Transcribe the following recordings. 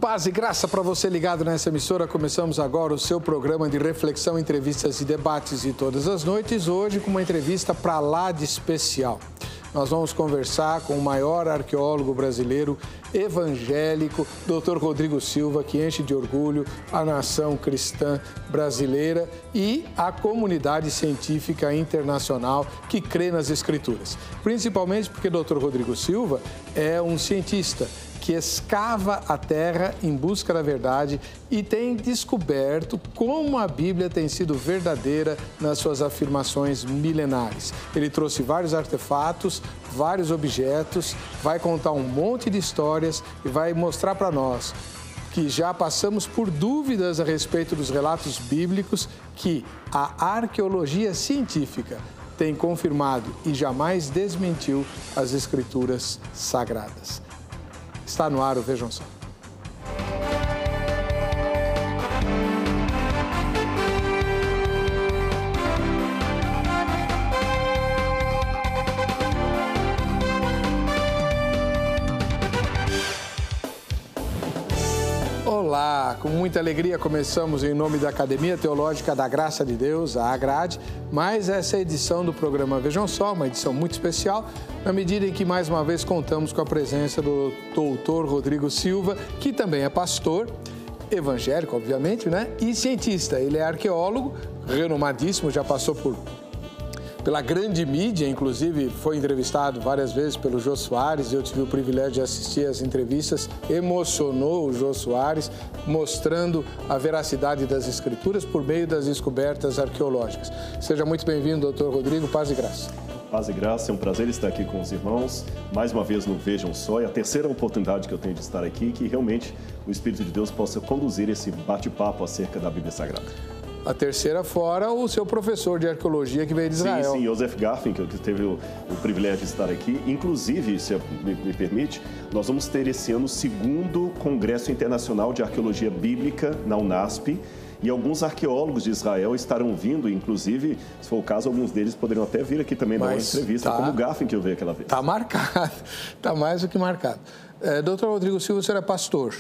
Paz e graça para você ligado nessa emissora. Começamos agora o seu programa de reflexão, entrevistas e debates de todas as noites. Hoje com uma entrevista para lá de especial. Nós vamos conversar com o maior arqueólogo brasileiro evangélico, Dr. Rodrigo Silva, que enche de orgulho a nação cristã brasileira e a comunidade científica internacional que crê nas Escrituras. Principalmente porque Dr. Rodrigo Silva é um cientista que escava a terra em busca da verdade e tem descoberto como a Bíblia tem sido verdadeira nas suas afirmações milenares. Ele trouxe vários artefatos, vários objetos, vai contar um monte de histórias e vai mostrar para nós que já passamos por dúvidas a respeito dos relatos bíblicos que a arqueologia científica tem confirmado e jamais desmentiu as Escrituras sagradas. Está no ar o Vejam Só. Olá, com muita alegria começamos em nome da Academia Teológica da Graça de Deus, a AGRADE, mais essa edição do programa Vejam Só, uma edição muito especial, na medida em que mais uma vez contamos com a presença do Dr. Rodrigo Silva, que também é pastor, evangélico, obviamente, né? E cientista. Ele é arqueólogo, renomadíssimo, já passou pela grande mídia, inclusive foi entrevistado várias vezes pelo Jô Soares, eu tive o privilégio de assistir as entrevistas, emocionou o Jô Soares, mostrando a veracidade das Escrituras por meio das descobertas arqueológicas. Seja muito bem-vindo, doutor Rodrigo, paz e graça. Paz e graça, é um prazer estar aqui com os irmãos, mais uma vez no Vejam Só, e a terceira oportunidade que eu tenho de estar aqui, que realmente o Espírito de Deus possa conduzir esse bate-papo acerca da Bíblia Sagrada. A terceira fora o seu professor de arqueologia que veio de Israel. Sim, Joseph Garfinkel, que teve o privilégio de estar aqui. Inclusive, se me permite, nós vamos ter esse ano o segundo Congresso Internacional de Arqueologia Bíblica na Unasp. E alguns arqueólogos de Israel estarão vindo, inclusive, se for o caso, alguns deles poderiam até vir aqui também dar uma entrevista, como o Garfinkel veio aquela vez. Está marcado, está mais do que marcado. Doutor Rodrigo Silva, o senhor é pastor.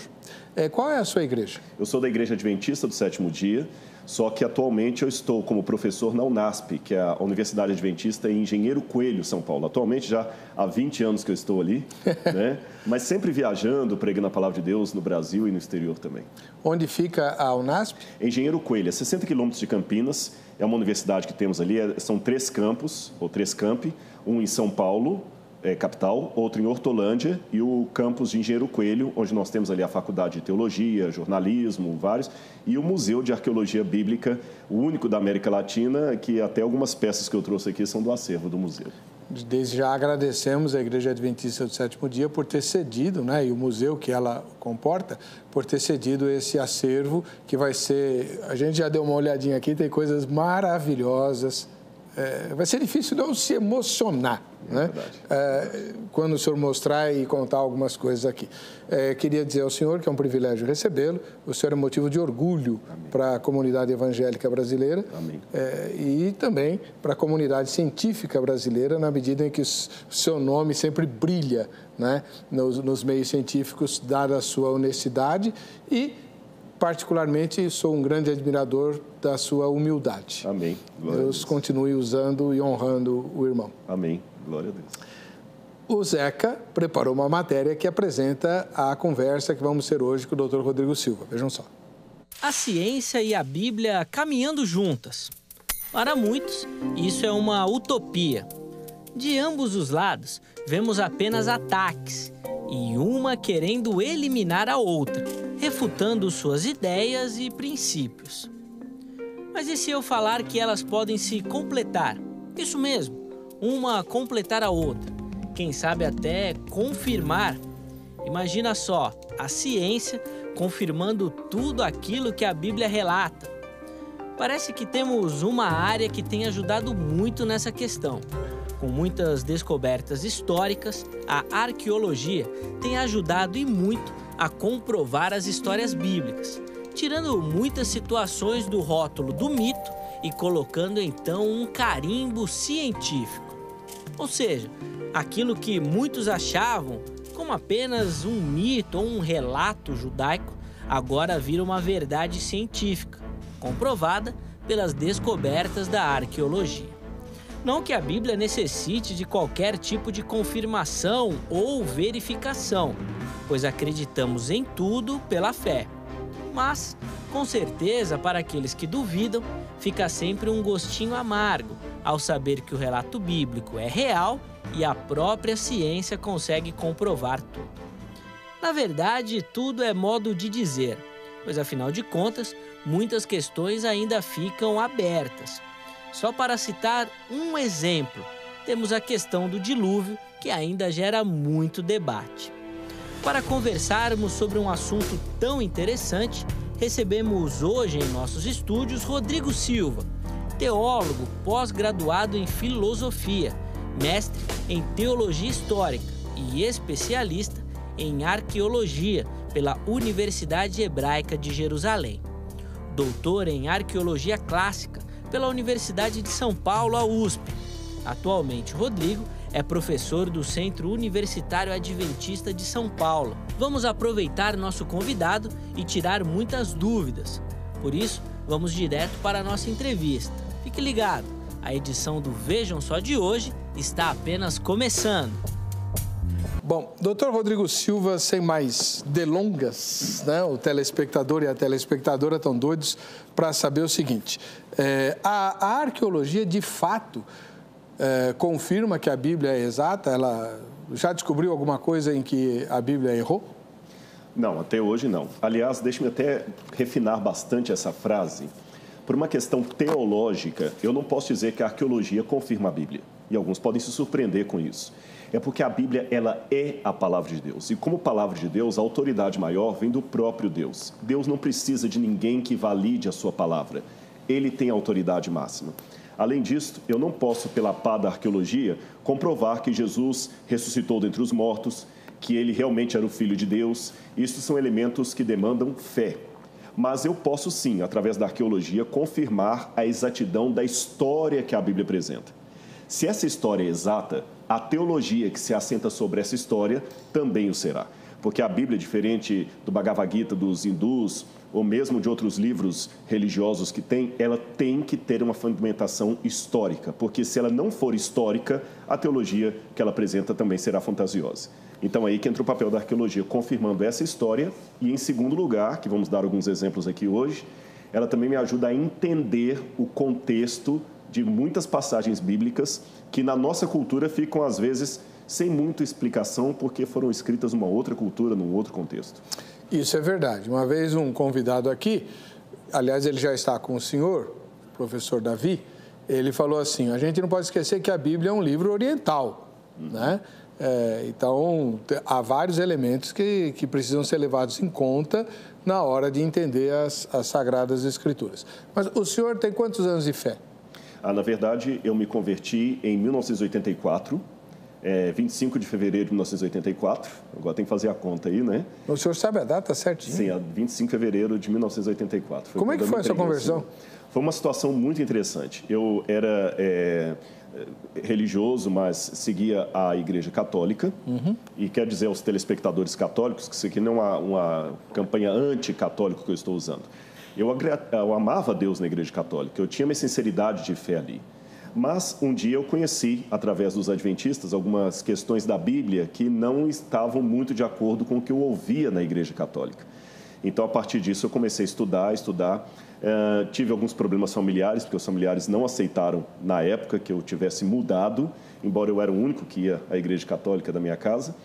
Qual é a sua igreja? Eu sou da Igreja Adventista do Sétimo Dia. Só que atualmente eu estou como professor na Unasp, que é a Universidade Adventista em Engenheiro Coelho, São Paulo. Atualmente já há 20 anos que eu estou ali, né? Mas sempre viajando, pregando a palavra de Deus no Brasil e no exterior também. Onde fica a Unasp? Engenheiro Coelho, a 60 quilômetros de Campinas. É uma universidade que temos ali, são 3 campos, ou 3 campi, um em São Paulo, capital, outro em Hortolândia e o campus de Engenheiro Coelho, onde nós temos ali a Faculdade de Teologia, Jornalismo, vários, e o Museu de Arqueologia Bíblica, o único da América Latina, que até algumas peças que eu trouxe aqui são do acervo do museu. Desde já agradecemos à Igreja Adventista do Sétimo Dia por ter cedido, né, e o museu que ela comporta, por ter cedido esse acervo que vai ser... A gente já deu uma olhadinha aqui, tem coisas maravilhosas. Vai ser difícil não se emocionar, né? Quando o senhor mostrar e contar algumas coisas aqui. Queria dizer ao senhor que é um privilégio recebê-lo. O senhor é motivo de orgulho para a comunidade evangélica brasileira. E também para a comunidade científica brasileira, na medida em que o seu nome sempre brilha, né, nos meios científicos, dada a sua honestidade e, particularmente, sou um grande admirador da sua humildade. Amém. Glória Deus continue usando e honrando o irmão. Amém. Glória a Deus. O Zeca preparou uma matéria que apresenta a conversa que vamos ter hoje com o Dr. Rodrigo Silva. Vejam só. A ciência e a Bíblia caminhando juntas. Para muitos, isso é uma utopia. De ambos os lados, vemos apenas ataques e uma querendo eliminar a outra, refutando suas ideias e princípios. Mas e se eu falar que elas podem se completar? Isso mesmo, uma completar a outra. Quem sabe até confirmar. Imagina só, a ciência confirmando tudo aquilo que a Bíblia relata. Parece que temos uma área que tem ajudado muito nessa questão. Com muitas descobertas históricas, a arqueologia tem ajudado e muito a comprovar as histórias bíblicas, tirando muitas situações do rótulo do mito e colocando então um carimbo científico. Ou seja, aquilo que muitos achavam como apenas um mito ou um relato judaico, agora vira uma verdade científica, comprovada pelas descobertas da arqueologia. Não que a Bíblia necessite de qualquer tipo de confirmação ou verificação, pois acreditamos em tudo pela fé. Mas, com certeza, para aqueles que duvidam, fica sempre um gostinho amargo ao saber que o relato bíblico é real e a própria ciência consegue comprovar tudo. Na verdade, tudo é modo de dizer, pois afinal de contas, muitas questões ainda ficam abertas. Só para citar um exemplo, temos a questão do dilúvio, que ainda gera muito debate. Para conversarmos sobre um assunto tão interessante, recebemos hoje em nossos estúdios Rodrigo Silva, teólogo pós-graduado em filosofia, mestre em teologia histórica e especialista em arqueologia pela Universidade Hebraica de Jerusalém. Doutor em arqueologia clássica pela Universidade de São Paulo, a USP. Atualmente, Rodrigo é professor do Centro Universitário Adventista de São Paulo. Vamos aproveitar nosso convidado e tirar muitas dúvidas. Por isso, vamos direto para a nossa entrevista. Fique ligado, a edição do Vejam Só de hoje está apenas começando. Bom, doutor Rodrigo Silva, sem mais delongas, né? O telespectador e a telespectadora estão doidos para saber o seguinte. A arqueologia, de fato, confirma que a Bíblia é exata? Ela já descobriu alguma coisa em que a Bíblia errou? Não, até hoje não. Aliás, deixe-me até refinar bastante essa frase. Por uma questão teológica, eu não posso dizer que a arqueologia confirma a Bíblia. E alguns podem se surpreender com isso. É porque a Bíblia, ela é a palavra de Deus. E como palavra de Deus, a autoridade maior vem do próprio Deus. Deus não precisa de ninguém que valide a sua palavra. Ele tem a autoridade máxima. Além disso, eu não posso, pela pá da arqueologia, comprovar que Jesus ressuscitou dentre os mortos, que ele realmente era o Filho de Deus. Isso são elementos que demandam fé. Mas eu posso sim, através da arqueologia, confirmar a exatidão da história que a Bíblia apresenta. Se essa história é exata, a teologia que se assenta sobre essa história também o será. Porque a Bíblia, diferente do Bhagavad Gita dos hindus, ou mesmo de outros livros religiosos que tem, ela tem que ter uma fundamentação histórica. Porque se ela não for histórica, a teologia que ela apresenta também será fantasiosa. Então, aí que entra o papel da arqueologia, confirmando essa história. E, em segundo lugar, que vamos dar alguns exemplos aqui hoje, ela também me ajuda a entender o contexto de muitas passagens bíblicas que na nossa cultura ficam, às vezes, sem muita explicação, porque foram escritas numa outra cultura, num outro contexto. Isso é verdade. Uma vez um convidado aqui, aliás, ele já está com o senhor, professor Davi, ele falou assim, a gente não pode esquecer que a Bíblia é um livro oriental, né? Então, há vários elementos que precisam ser levados em conta na hora de entender as Sagradas Escrituras. Mas o senhor tem quantos anos de fé? Na verdade, eu me converti em 1984, 25 de fevereiro de 1984. Agora tem que fazer a conta aí, né? O senhor sabe a data certinho? Sim, 25 de fevereiro de 1984. Como é que foi a sua conversão? Foi uma situação muito interessante. Eu era religioso, mas seguia a Igreja Católica. Uhum. E quero dizer aos telespectadores católicos que isso aqui não é uma campanha anticatólica que eu estou usando. Eu amava Deus na Igreja Católica, eu tinha uma sinceridade de fé ali. Mas um dia eu conheci, através dos adventistas, algumas questões da Bíblia que não estavam muito de acordo com o que eu ouvia na Igreja Católica. Então, a partir disso, eu comecei a estudar. Tive alguns problemas familiares, porque os familiares não aceitaram, na época, que eu tivesse mudado, embora eu era o único que ia à Igreja Católica da minha casa.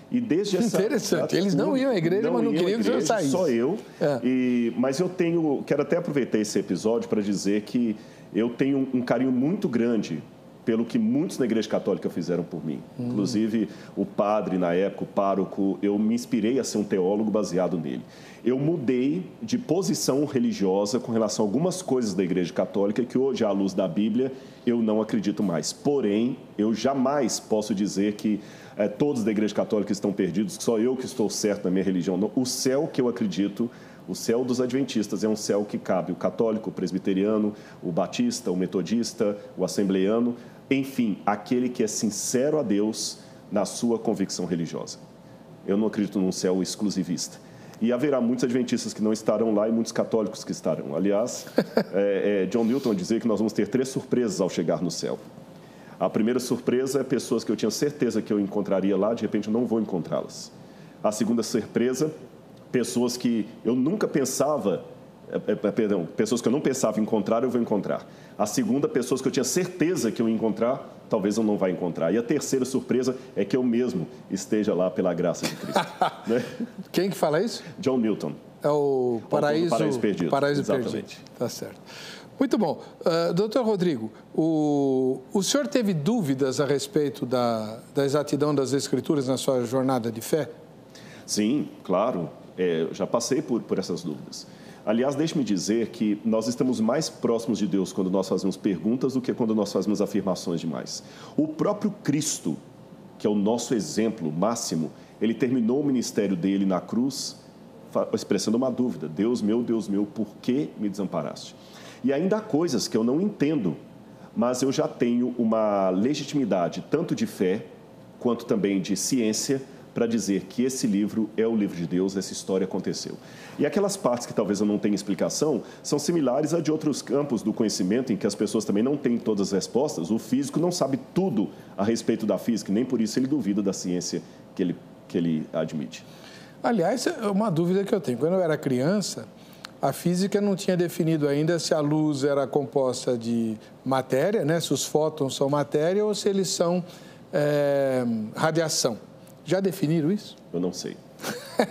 E desde essa interessante, eles não iam à igreja, mas não queriam que eu saísse. Só eu. Mas eu quero até aproveitar esse episódio para dizer que eu tenho um carinho muito grande pelo que muitos na Igreja Católica fizeram por mim. Inclusive, o padre, na época, o pároco, eu me inspirei a ser um teólogo baseado nele. Eu mudei de posição religiosa com relação a algumas coisas da Igreja Católica que hoje, à luz da Bíblia, eu não acredito mais. Porém, eu jamais posso dizer que todos da Igreja Católica estão perdidos, que só eu que estou certo na minha religião. Não. O céu que eu acredito, o céu dos adventistas, é um céu que cabe o católico, o presbiteriano, o batista, o metodista, o assembleiano, enfim, aquele que é sincero a Deus na sua convicção religiosa. Eu não acredito num céu exclusivista. E haverá muitos adventistas que não estarão lá e muitos católicos que estarão. Aliás, John Newton dizia que nós vamos ter 3 surpresas ao chegar no céu. A primeira surpresa é pessoas que eu tinha certeza que eu encontraria lá, de repente eu não vou encontrá-las. A segunda surpresa, pessoas que eu nunca pensava, pessoas que eu não pensava encontrar, eu vou encontrar. A segunda, pessoas que eu tinha certeza que eu ia encontrar, talvez eu não vá encontrar. E a terceira surpresa é que eu mesmo esteja lá pela graça de Cristo. Né? Quem que fala isso? John Newton. É o Paraíso Perdido. Paraíso Exatamente. Perdido. Tá certo. Muito bom. Doutor Rodrigo, o senhor teve dúvidas a respeito da exatidão das Escrituras na sua jornada de fé? Sim, claro. Eu já passei por essas dúvidas. Aliás, deixe-me dizer que nós estamos mais próximos de Deus quando nós fazemos perguntas do que quando nós fazemos afirmações demais. O próprio Cristo, que é o nosso exemplo máximo, ele terminou o ministério dele na cruz expressando uma dúvida: Deus meu, por que me desamparaste? E ainda há coisas que eu não entendo, mas eu já tenho uma legitimidade tanto de fé quanto também de ciência para dizer que esse livro é o livro de Deus, essa história aconteceu. E aquelas partes que talvez eu não tenha explicação são similares a de outros campos do conhecimento em que as pessoas também não têm todas as respostas. O físico não sabe tudo a respeito da física, nem por isso ele duvida da ciência que ele admite. Aliás, é uma dúvida que eu tenho. Quando eu era criança, a física não tinha definido ainda se a luz era composta de matéria, né? Se os fótons são matéria ou se eles são radiação. Já definiram isso? Eu não sei.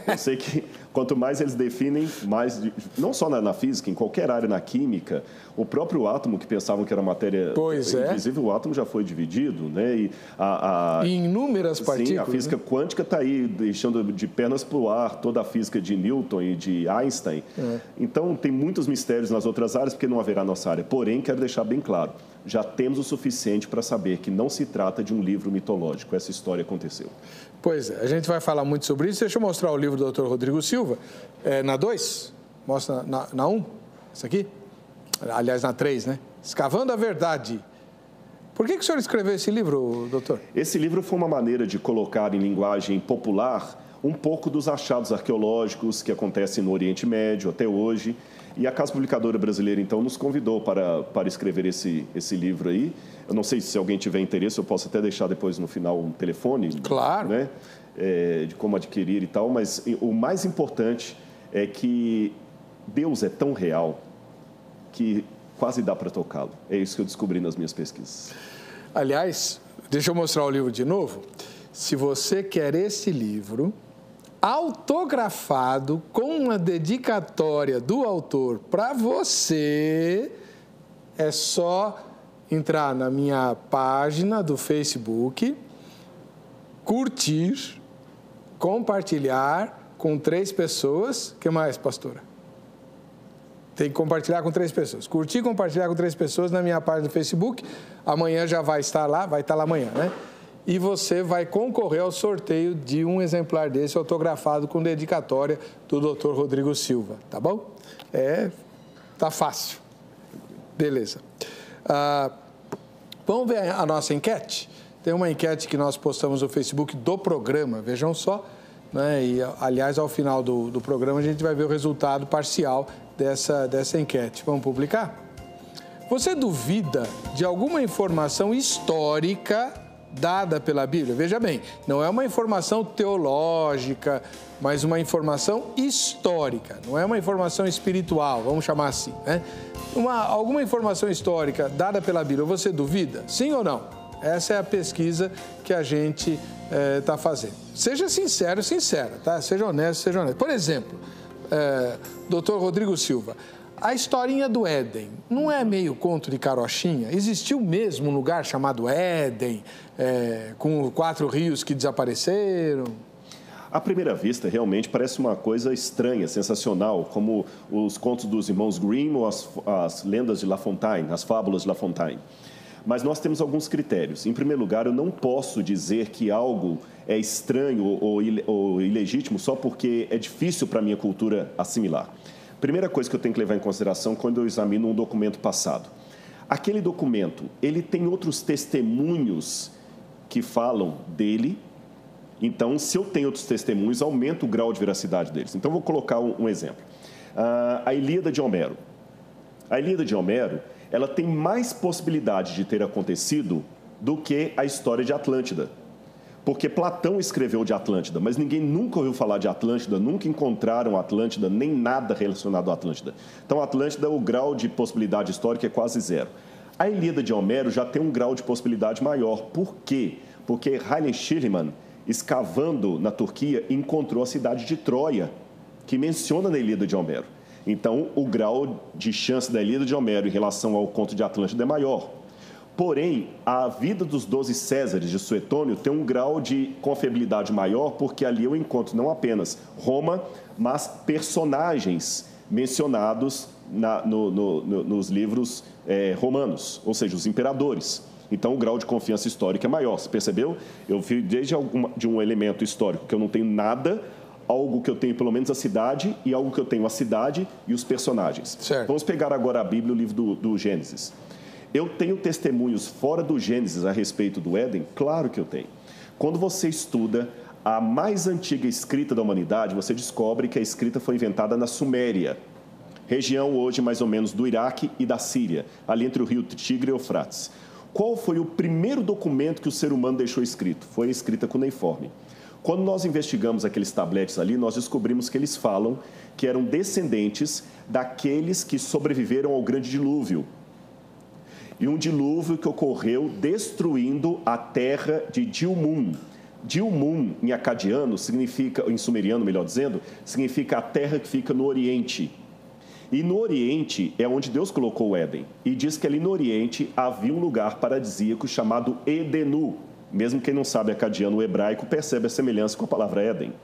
Eu sei que quanto mais eles definem, mais... Não só na física, em qualquer área, na química, o próprio átomo, que pensavam que era matéria... Inclusive, o átomo já foi dividido, né? E em inúmeras partículas. Sim, a física quântica está aí, deixando de pernas para o ar toda a física de Newton e de Einstein. Então, tem muitos mistérios nas outras áreas, porque não haverá nossa área. Porém, quero deixar bem claro, já temos o suficiente para saber que não se trata de um livro mitológico. Essa história aconteceu. Pois é, a gente vai falar muito sobre isso. Deixa eu mostrar o livro do Dr. Rodrigo Silva. Na 2? Mostra na 1? Isso aqui? Aliás, na 3, né? Escavando a Verdade. Por que o senhor escreveu esse livro, doutor? Esse livro foi uma maneira de colocar em linguagem popular um pouco dos achados arqueológicos que acontecem no Oriente Médio até hoje. E a Casa Publicadora Brasileira, então, nos convidou para escrever esse livro aí. Eu não sei se alguém tiver interesse, eu posso até deixar depois no final um telefone. Claro. Né? De como adquirir e tal, mas o mais importante é que Deus é tão real que quase dá para tocá-lo. É isso que eu descobri nas minhas pesquisas. Aliás, deixa eu mostrar o livro de novo. Se você quer esse livro autografado com uma dedicatória do autor para você, é só entrar na minha página do Facebook, curtir, compartilhar com 3 pessoas. O que mais, pastora? Tem que compartilhar com 3 pessoas. Curtir e compartilhar com 3 pessoas na minha página do Facebook. Amanhã já vai estar lá amanhã, né? E você vai concorrer ao sorteio de um exemplar desse autografado com dedicatória do Dr. Rodrigo Silva, tá bom? Tá fácil. Beleza. Vamos ver a nossa enquete? Tem uma enquete que nós postamos no Facebook do programa, vejam só, né? E, aliás, ao final do programa a gente vai ver o resultado parcial dessa enquete. Vamos publicar? Você duvida de alguma informação histórica dada pela Bíblia? Veja bem, não é uma informação teológica, mas uma informação histórica, não é uma informação espiritual, vamos chamar assim, né? Alguma informação histórica dada pela Bíblia, você duvida? Sim ou não? Essa é a pesquisa que a gente está fazendo. Seja sincero, sincera, tá? Seja honesto, seja honesto. Por exemplo, Dr. Rodrigo Silva, a historinha do Éden não é meio conto de carochinha? Existiu mesmo um lugar chamado Éden, com 4 rios que desapareceram? À primeira vista, realmente parece uma coisa estranha, sensacional, como os contos dos irmãos Grimm ou as lendas de La Fontaine, as fábulas de La Fontaine. Mas nós temos alguns critérios. Em primeiro lugar, eu não posso dizer que algo é estranho ou ilegítimo só porque é difícil para a minha cultura assimilar. Primeira coisa que eu tenho que levar em consideração quando eu examino um documento passado. Aquele documento, ele tem outros testemunhos que falam dele Então, se eu tenho outros testemunhos, aumenta o grau de veracidade deles. Então, vou colocar um exemplo. A Ilíada de Homero. A Ilíada de Homero, ela tem mais possibilidade de ter acontecido do que a história de Atlântida. Porque Platão escreveu de Atlântida, mas ninguém nunca ouviu falar de Atlântida, nunca encontraram Atlântida, nem nada relacionado a Atlântida. Então, Atlântida, o grau de possibilidade histórica é quase zero. A Ilíada de Homero já tem um grau de possibilidade maior. Por quê? Porque Heinrich Schliemann, escavando na Turquia, encontrou a cidade de Troia, que menciona na Ilíada de Homero. Então, o grau de chance da Ilíada de Homero em relação ao conto de Atlântida é maior. Porém, a vida dos 12 Césares de Suetônio tem um grau de confiabilidade maior, porque ali eu encontro não apenas Roma, mas personagens mencionados nos livros romanos, ou seja, os imperadores. Então, o grau de confiança histórica é maior. Você percebeu? Eu vi desde de um elemento histórico que eu não tenho nada, algo que eu tenho pelo menos a cidade, e algo que eu tenho a cidade e os personagens. Certo. Vamos pegar agora a Bíblia, o livro do Gênesis. Eu tenho testemunhos fora do Gênesis a respeito do Éden? Claro que eu tenho. Quando você estuda a mais antiga escrita da humanidade, você descobre que a escrita foi inventada na Suméria, região hoje mais ou menos do Iraque e da Síria, ali entre o rio Tigre e Eufrates. Qual foi o primeiro documento que o ser humano deixou escrito? Foi a escrita cuneiforme. Quando nós investigamos aqueles tabletes ali, nós descobrimos que eles falam que eram descendentes daqueles que sobreviveram ao grande dilúvio. E um dilúvio que ocorreu destruindo a terra de Dilmun. Dilmun, em acadiano, significa, em sumeriano, melhor dizendo, significa a terra que fica no Oriente. E no Oriente é onde Deus colocou o Éden. E diz que ali no Oriente havia um lugar paradisíaco chamado Edenu. Mesmo quem não sabe acadiano ou hebraico percebe a semelhança com a palavra Éden.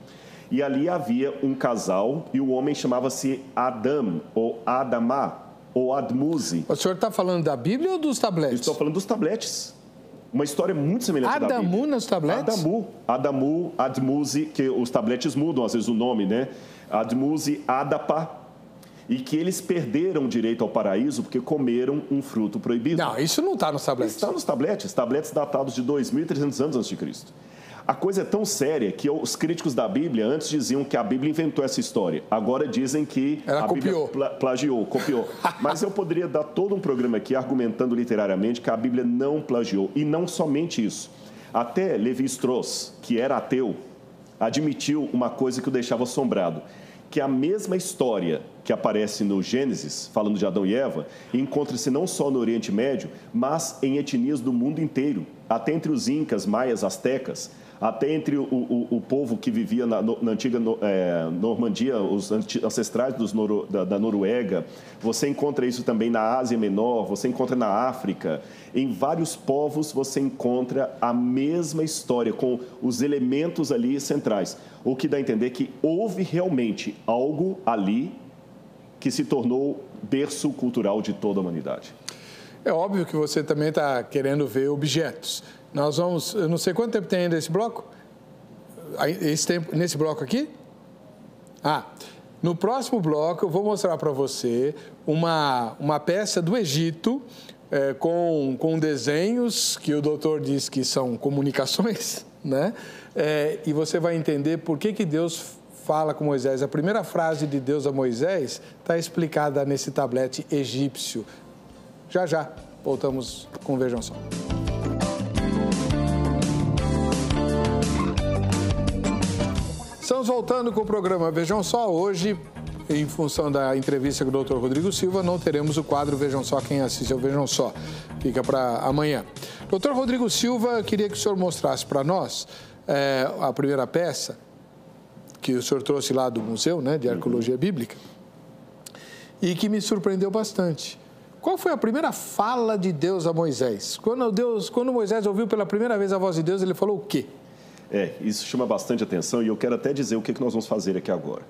E ali havia um casal e o homem chamava-se Adam ou Adamá, ou Admuse. O senhor está falando da Bíblia ou dos tabletes? Estou falando dos tabletes. Uma história muito semelhante da Bíblia. Adamu nos tabletes? Adamu, Admuse, que os tabletes mudam às vezes o nome, né? Admuse, Adapa. E que eles perderam o direito ao paraíso porque comeram um fruto proibido. Não, isso não está nos tabletes. Está nos tabletes. Tabletes datados de 2.300 anos antes de Cristo. A coisa é tão séria que os críticos da Bíblia antes diziam que a Bíblia inventou essa história. Agora dizem que ela a copiou. Bíblia plagiou, copiou. Mas eu poderia dar todo um programa aqui argumentando literariamente que a Bíblia não plagiou. E não somente isso. Até Levi Strauss, que era ateu, admitiu uma coisa que o deixava assombrado. Que a mesma história que aparece no Gênesis, falando de Adão e Eva, encontra-se não só no Oriente Médio, mas em etnias do mundo inteiro. Até entre os incas, maias, astecas, até entre o povo que vivia na antiga Normandia, os ancestrais da Noruega. Você encontra isso também na Ásia Menor, você encontra na África. Em vários povos você encontra a mesma história, com os elementos ali centrais. O que dá a entender que houve realmente algo ali que se tornou berço cultural de toda a humanidade. É óbvio que você também está querendo ver objetos. Nós vamos... Eu não sei quanto tempo tem ainda esse bloco? Nesse bloco aqui? No próximo bloco eu vou mostrar para você uma peça do Egito com desenhos que o doutor diz que são comunicações, né? E você vai entender por que Deus fala com Moisés. A primeira frase de Deus a Moisés está explicada nesse tablete egípcio. Já, voltamos com Vejam Só. Estamos voltando com o programa Vejam Só. Hoje, em função da entrevista com o Dr. Rodrigo Silva, não teremos o quadro Vejam Só, quem assiste ao Vejam Só. Fica para amanhã. Dr. Rodrigo Silva, queria que o senhor mostrasse para nós a primeira peça que o senhor trouxe lá do Museu, né, de Arqueologia Bíblica, e que me surpreendeu bastante. Qual foi a primeira fala de Deus a Moisés? Quando Moisés ouviu pela primeira vez a voz de Deus, ele falou o quê? Isso chama bastante atenção e eu quero até dizer o que nós vamos fazer aqui agora.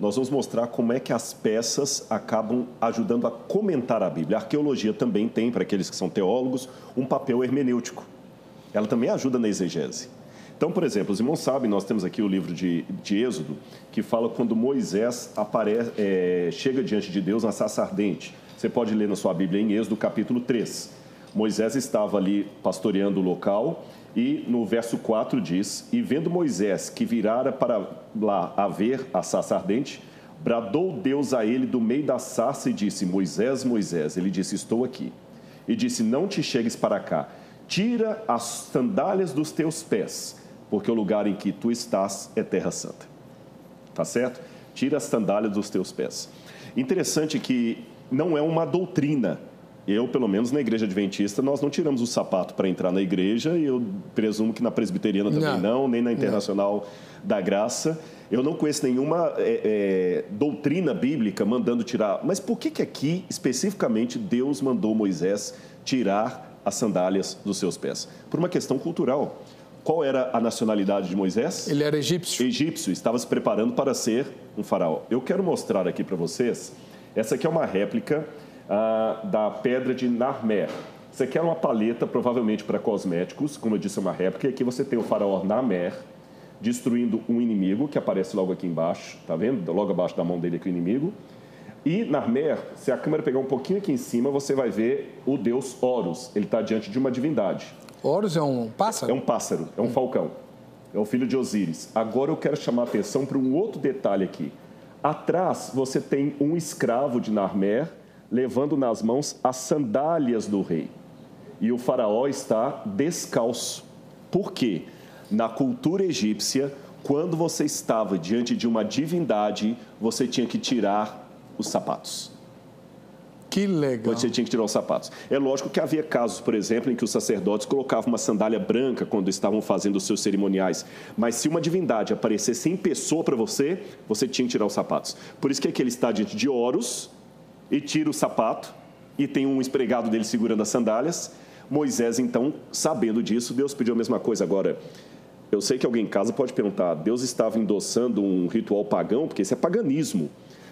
Nós vamos mostrar como é que as peças acabam ajudando a comentar a Bíblia. A arqueologia também tem, para aqueles que são teólogos, um papel hermenêutico. Ela também ajuda na exegese. Então, por exemplo, os irmãos sabem, nós temos aqui o livro de Êxodo, que fala quando Moisés chega diante de Deus na sarça ardente. Você pode ler na sua Bíblia em Êxodo, capítulo 3. Moisés estava ali pastoreando o local E no verso 4 diz: E vendo Moisés que virara para lá a ver a sarça ardente, bradou Deus a ele do meio da sarça e disse: Moisés, Moisés. Ele disse: Estou aqui. E disse: Não te chegues para cá, tira as sandálias dos teus pés, porque o lugar em que tu estás é terra santa. Tá certo? Tira as sandálias dos teus pés. Interessante que não é uma doutrina. Eu, pelo menos na igreja adventista, nós não tiramos o sapato para entrar na igreja, e eu presumo que na presbiteriana também não, nem na Internacional da Graça. Eu não conheço nenhuma doutrina bíblica mandando tirar. Mas por que aqui, especificamente, Deus mandou Moisés tirar as sandálias dos seus pés? Por uma questão cultural. Qual era a nacionalidade de Moisés? Ele era egípcio. Egípcio, estava se preparando para ser um faraó. Eu quero mostrar aqui para vocês, essa aqui é uma réplica da pedra de Narmer. Isso aqui é uma paleta, provavelmente para cosméticos, como eu disse, é uma réplica. E aqui você tem o faraó Narmer destruindo um inimigo, que aparece logo aqui embaixo, tá vendo? Logo abaixo da mão dele aqui o inimigo. E Narmer, se a câmera pegar um pouquinho aqui em cima, você vai ver o deus Horus. Ele está diante de uma divindade. Horus é um pássaro? É um pássaro, é um falcão. É o filho de Osíris. Agora eu quero chamar a atenção para um outro detalhe aqui. Atrás você tem um escravo de Narmer levando nas mãos as sandálias do rei. E o faraó está descalço. Por quê? Na cultura egípcia, quando você estava diante de uma divindade, você tinha que tirar os sapatos. Que legal. Você tinha que tirar os sapatos. É lógico que havia casos, por exemplo, em que os sacerdotes colocavam uma sandália branca quando estavam fazendo os seus cerimoniais. Mas se uma divindade aparecesse em pessoa para você, você tinha que tirar os sapatos. Por isso que aqui ele está diante de Horus e tira o sapato e tem um espregado dele segurando as sandálias. Moisés, então, sabendo disso, Deus pediu a mesma coisa. Agora, eu sei que alguém em casa pode perguntar, Deus estava endossando um ritual pagão? Porque isso é paganismo.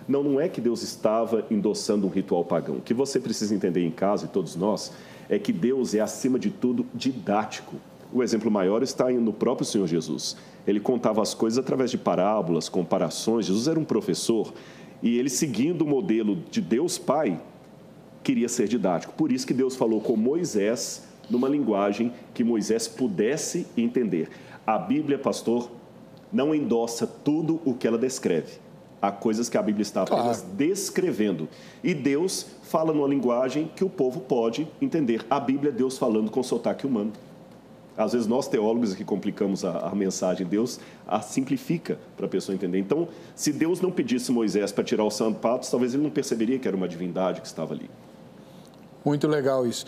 Não, não é que Deus estava endossando um ritual pagão. O que você precisa entender em casa, e todos nós, é que Deus é, acima de tudo, didático. O exemplo maior está no próprio Senhor Jesus. Ele contava as coisas através de parábolas, comparações. Jesus era um professor e ele, seguindo o modelo de Deus Pai, queria ser didático. Por isso que Deus falou com Moisés numa linguagem que Moisés pudesse entender. A Bíblia, pastor, não endossa tudo o que ela descreve. Há coisas que a Bíblia está apenas descrevendo. E Deus fala numa linguagem que o povo pode entender. A Bíblia é Deus falando com sotaque humano. Às vezes nós teólogos que complicamos a mensagem, Deus a simplifica para a pessoa entender. Então, se Deus não pedisse Moisés para tirar os sapatos, talvez ele não perceberia que era uma divindade que estava ali. Muito legal isso.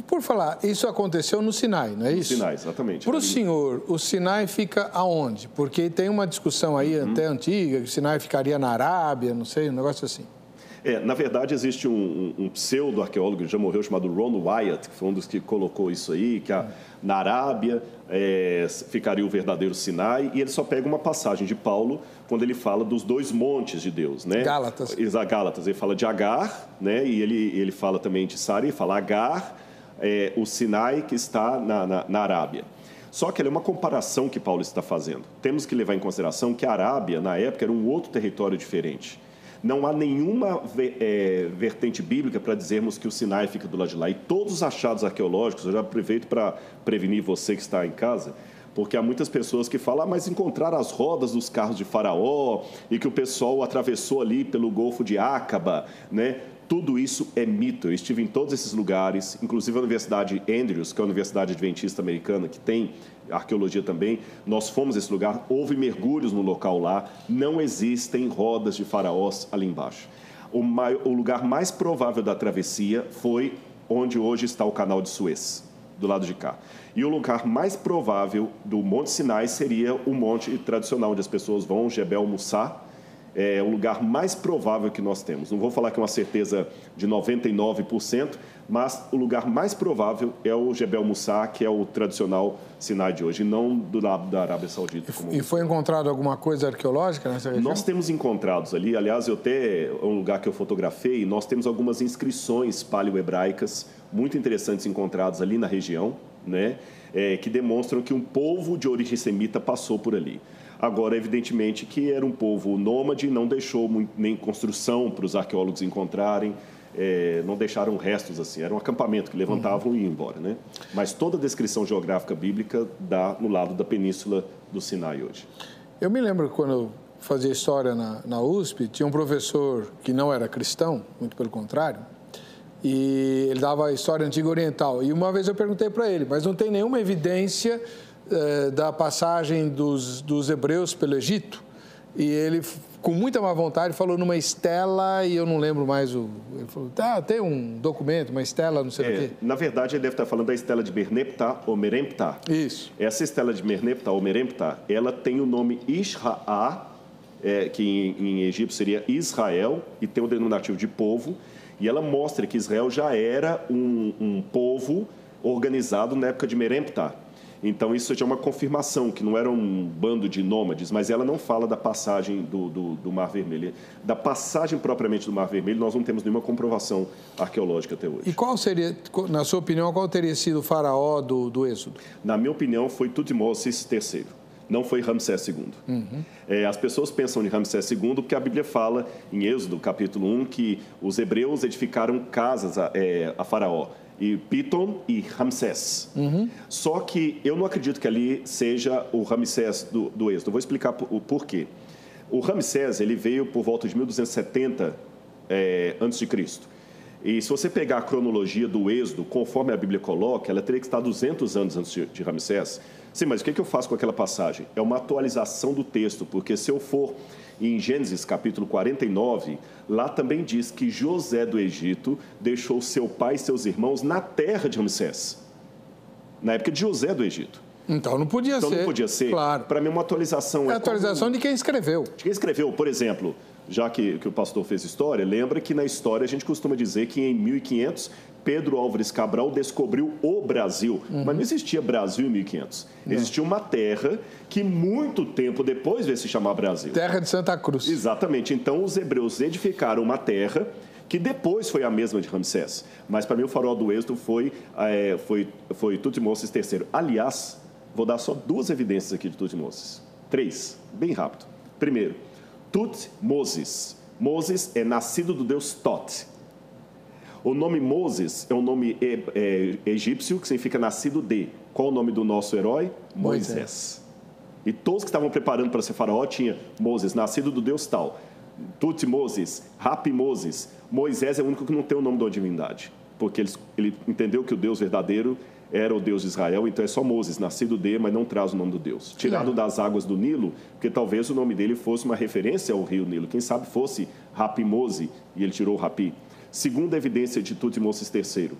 Por falar, isso aconteceu no Sinai, não é isso? No Sinai, exatamente. Para o senhor, o Sinai fica aonde? Porque tem uma discussão aí até antiga, que o Sinai ficaria na Arábia, não sei, um negócio assim. Na verdade, existe um pseudo-arqueólogo que já morreu, chamado Ron Wyatt, que foi um dos que colocou isso aí, que na Arábia ficaria o verdadeiro Sinai, e ele só pega uma passagem de Paulo, quando ele fala dos dois montes de Deus, né? Gálatas. Gálatas, ele fala de Agar, né? E ele fala também de Sara, ele fala Agar, o Sinai que está na Arábia. Só que ela é uma comparação que Paulo está fazendo. Temos que levar em consideração que a Arábia, na época, era um outro território diferente. Não há nenhuma vertente bíblica para dizermos que o Sinai fica do lado de lá. E todos os achados arqueológicos, eu já aproveito para prevenir você que está em casa, porque há muitas pessoas que falam, mas encontraram as rodas dos carros de Faraó e que o pessoal atravessou ali pelo Golfo de Acaba, né? Tudo isso é mito. Eu estive em todos esses lugares, inclusive a Universidade Andrews, que é a Universidade Adventista Americana, que tem arqueologia também. Nós fomos a esse lugar, houve mergulhos no local lá, não existem rodas de faraós ali embaixo. O lugar mais provável da travessia foi onde hoje está o canal de Suez, do lado de cá. E o lugar mais provável do Monte Sinai seria o monte tradicional, onde as pessoas vão, Jebel Mussá. É o lugar mais provável que nós temos. Não vou falar que é uma certeza de 99%, mas o lugar mais provável é o Jebel Mussá, que é o tradicional Sinai de hoje, e não do lado da Arábia Saudita. E foi encontrado alguma coisa arqueológica nessa região? Nós temos encontrados ali, aliás, é um lugar que eu fotografei, nós temos algumas inscrições paleo-hebraicas muito interessantes encontradas ali na região, né, que demonstram que um povo de origem semita passou por ali. Agora, evidentemente, que era um povo nômade, não deixou nem construção para os arqueólogos encontrarem. não deixaram restos assim, era um acampamento que levantavam e iam embora, né? Mas toda a descrição geográfica bíblica dá no lado da península do Sinai hoje. Eu me lembro quando eu fazia história na USP, tinha um professor que não era cristão, muito pelo contrário, e ele dava a história antiga oriental. E uma vez eu perguntei para ele, mas não tem nenhuma evidência da passagem dos hebreus pelo Egito? E ele, com muita má vontade, falou numa estela, e eu não lembro mais o... Ele falou, tem um documento, uma estela, não sei o quê. Na verdade, ele deve estar falando da estela de Merneptah ou Meremptah. Isso. Essa estela de Merneptah ou Meremptah, ela tem o nome Ishra, que em egípcio seria Israel, e tem o denominativo de povo, e ela mostra que Israel já era um povo organizado na época de Meremptah. Então, isso é uma confirmação, que não era um bando de nômades, mas ela não fala da passagem do Mar Vermelho. Da passagem propriamente do Mar Vermelho, nós não temos nenhuma comprovação arqueológica até hoje. E qual seria, na sua opinião, qual teria sido o faraó do Êxodo? Na minha opinião, foi Tutmoses III, não foi Ramsés II. As pessoas pensam em Ramsés II porque a Bíblia fala, em Êxodo, capítulo 1, que os hebreus edificaram casas a Faraó. E Pitom e Ramsés. Só que eu não acredito que ali seja o Ramsés do Êxodo. Eu vou explicar o porquê. O Ramsés, ele veio por volta de 1270 a.C. E se você pegar a cronologia do Êxodo, conforme a Bíblia coloca, ela teria que estar 200 anos antes de Ramsés. Sim, mas o que eu faço com aquela passagem? É uma atualização do texto, porque se eu for em Gênesis capítulo 49, lá também diz que José do Egito deixou seu pai e seus irmãos na terra de Ramsés, na época de José do Egito. Então não podia ser. Então não podia ser. Claro. Para mim, uma atualização. É a atualização de quem escreveu. De quem escreveu, por exemplo, já que o pastor fez história, lembra que na história a gente costuma dizer que em 1500 Pedro Álvares Cabral descobriu o Brasil, mas não existia Brasil em 1500. Existia uma terra que muito tempo depois veio se chamar Brasil. Terra de Santa Cruz. Exatamente. Então os hebreus edificaram uma terra que depois foi a mesma de Ramsés. Mas para mim o faraó do Êxodo foi Tutmoses III. Aliás, vou dar só 2 evidências aqui de Tutmoses. 3, bem rápido. Primeiro, Tutmoses. Moses é nascido do deus Tot. O nome Moses é um nome egípcio que significa nascido de. Qual o nome do nosso herói? Moisés. E todos que estavam preparando para ser faraó tinha Moses, nascido do deus tal. Tutmoses, Rapimoses. Moisés é o único que não tem o nome da divindade, porque ele entendeu que o Deus verdadeiro era o Deus de Israel, então é só Moses, nascido de, mas não traz o nome do Deus. Tirado das águas do Nilo, porque talvez o nome dele fosse uma referência ao rio Nilo. Quem sabe fosse Rapimose, e ele tirou o Rapi. Segunda evidência de Tutmoses III.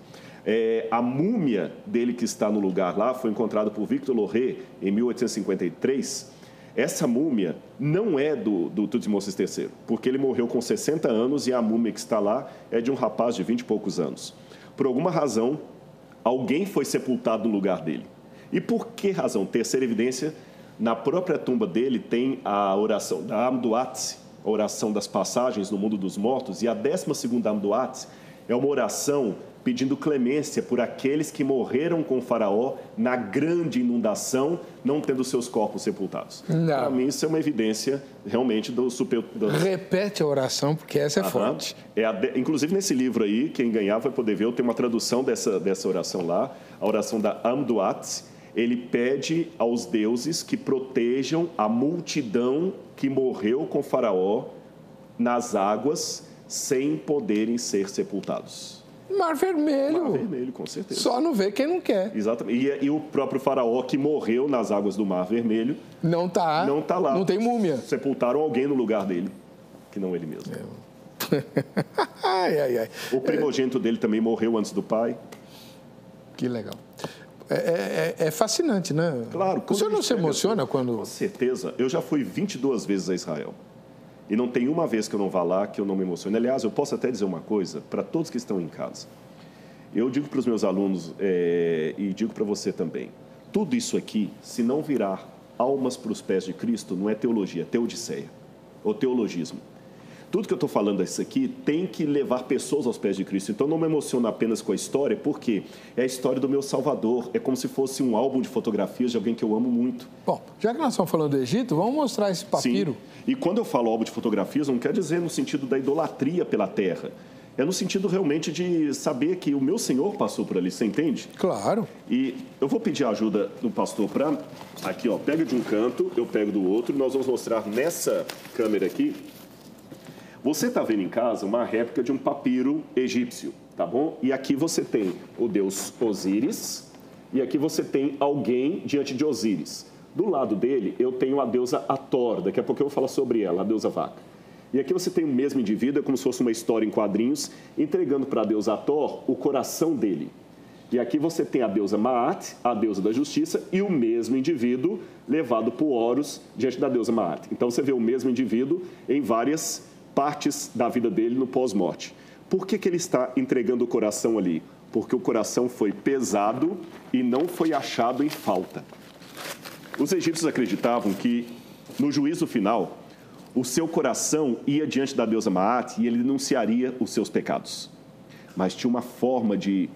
A múmia dele que está no lugar lá foi encontrada por Victor Loret em 1853. Essa múmia não é do Tutmoses III, porque ele morreu com 60 anos e a múmia que está lá é de um rapaz de 20 e poucos anos. Por alguma razão, alguém foi sepultado no lugar dele. E por que razão? Terceira evidência, na própria tumba dele tem a oração da Amduat, a oração das passagens no mundo dos mortos, e a 12ª Amduat é uma oração pedindo clemência por aqueles que morreram com o faraó na grande inundação, não tendo seus corpos sepultados. Para mim, isso é uma evidência realmente do super... Repete a oração, porque essa é forte. Inclusive, nesse livro aí, quem ganhar vai poder ver, eu tenho uma tradução dessa oração lá, a oração da Amduat. Ele pede aos deuses que protejam a multidão que morreu com o faraó nas águas sem poderem ser sepultados. Mar Vermelho. Mar Vermelho, com certeza. Só não vê quem não quer. Exatamente. E o próprio faraó que morreu nas águas do Mar Vermelho... Não está lá. Não tem múmia. Sepultaram alguém no lugar dele, que não ele mesmo. Ai. O primogênito dele também morreu antes do pai. Que legal. É fascinante, né? Claro. O senhor não se emociona quando... Com certeza. Eu já fui 22 vezes a Israel. E não tem uma vez que eu não vá lá que eu não me emocione. Aliás, eu posso até dizer uma coisa para todos que estão em casa. Eu digo para os meus alunos e digo para você também. Tudo isso aqui, se não virar almas para os pés de Cristo, não é teologia, é teodiceia, ou teologismo. Tudo que eu estou falando isso aqui tem que levar pessoas aos pés de Cristo. Então, não me emociono apenas com a história, porque é a história do meu Salvador. É como se fosse um álbum de fotografias de alguém que eu amo muito. Bom, já que nós estamos falando do Egito, vamos mostrar esse papiro. Sim. E quando eu falo álbum de fotografias, não quer dizer no sentido da idolatria pela terra. É no sentido realmente de saber que o meu Senhor passou por ali, você entende? Claro. E eu vou pedir a ajuda do pastor para... Aqui, ó, pega de um canto, eu pego do outro. Nós vamos mostrar nessa câmera aqui. Você está vendo em casa uma réplica de um papiro egípcio, tá bom? E aqui você tem o deus Osíris e aqui você tem alguém diante de Osíris. Do lado dele, eu tenho a deusa Hathor. Daqui a pouco eu vou falar sobre ela, a deusa vaca. E aqui você tem o mesmo indivíduo, é como se fosse uma história em quadrinhos, entregando para a deusa Hathor o coração dele. E aqui você tem a deusa Maat, a deusa da justiça, e o mesmo indivíduo levado por Horus diante da deusa Maat. Então você vê o mesmo indivíduo em várias partes da vida dele no pós-morte. Por que ele está entregando o coração ali? Porque o coração foi pesado e não foi achado em falta. Os egípcios acreditavam que, no juízo final, o seu coração ia diante da deusa Maat e ele denunciaria os seus pecados. Mas tinha uma forma de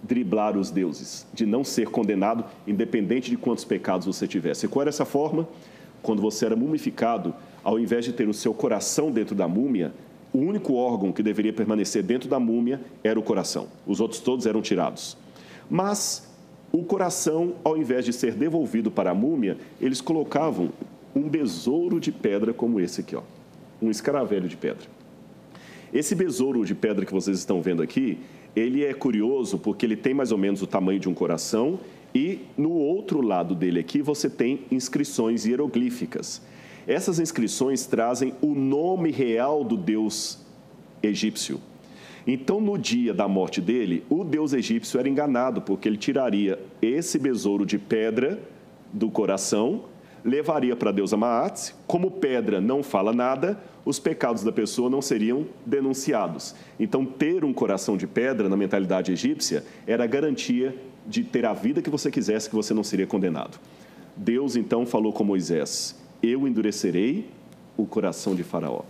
driblar os deuses, de não ser condenado, independente de quantos pecados você tivesse. E qual era essa forma? Quando você era mumificado, ao invés de ter o seu coração dentro da múmia, o único órgão que deveria permanecer dentro da múmia era o coração. Os outros todos eram tirados. Mas o coração, ao invés de ser devolvido para a múmia, eles colocavam um besouro de pedra como esse aqui, ó, um escaravelho de pedra. Esse besouro de pedra que vocês estão vendo aqui, ele é curioso porque ele tem mais ou menos o tamanho de um coração e no outro lado dele aqui você tem inscrições hieroglíficas. Essas inscrições trazem o nome real do deus egípcio. Então, no dia da morte dele, o deus egípcio era enganado porque ele tiraria esse besouro de pedra do coração, levaria para a deusa Maat. Como pedra não fala nada, os pecados da pessoa não seriam denunciados. Então, ter um coração de pedra na mentalidade egípcia era a garantia de ter a vida que você quisesse, que você não seria condenado. Deus, então, falou com Moisés: eu endurecerei o coração de Faraó.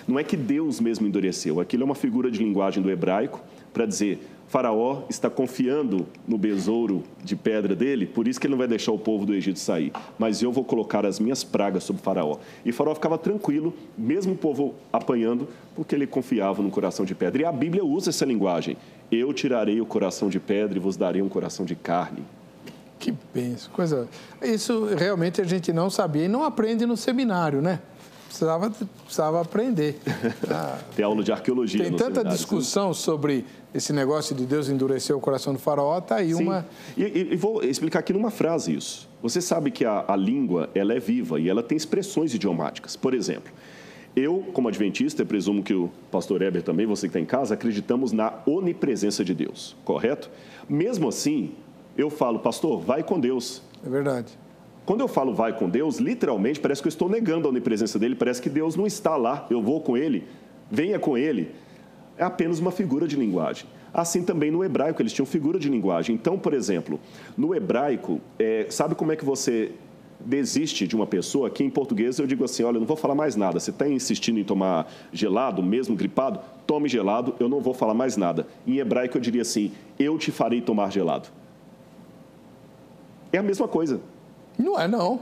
Não é que Deus mesmo endureceu, aquilo é uma figura de linguagem do hebraico para dizer: Faraó está confiando no besouro de pedra dele, por isso que ele não vai deixar o povo do Egito sair. Mas eu vou colocar as minhas pragas sobre Faraó. E Faraó ficava tranquilo, mesmo o povo apanhando, porque ele confiava no coração de pedra. E a Bíblia usa essa linguagem: eu tirarei o coração de pedra e vos darei um coração de carne. Que bênção, coisa... Isso realmente a gente não sabia e não aprende no seminário, né? Precisava aprender. Tem aula de arqueologia. Tem tanta discussão sobre esse negócio de Deus endurecer o coração do faraó, está aí. Sim. Uma... E vou explicar aqui numa frase isso. Você sabe que a língua ela é viva e ela tem expressões idiomáticas. Por exemplo, eu, como adventista, presumo que o pastor Heber também, você que está em casa, acreditamos na onipresença de Deus, correto? Mesmo assim, eu falo: pastor, vai com Deus. É verdade. Quando eu falo vai com Deus, literalmente parece que eu estou negando a onipresença dele, parece que Deus não está lá, eu vou com ele, venha com ele. É apenas uma figura de linguagem. Assim também no hebraico, eles tinham figura de linguagem. Então, por exemplo, no hebraico, sabe como é que você desiste de uma pessoa? Aqui em português eu digo assim: olha, eu não vou falar mais nada, você está insistindo em tomar gelado, mesmo gripado, tome gelado, eu não vou falar mais nada. Em hebraico eu diria assim: eu te farei tomar gelado. É a mesma coisa. Não é, não.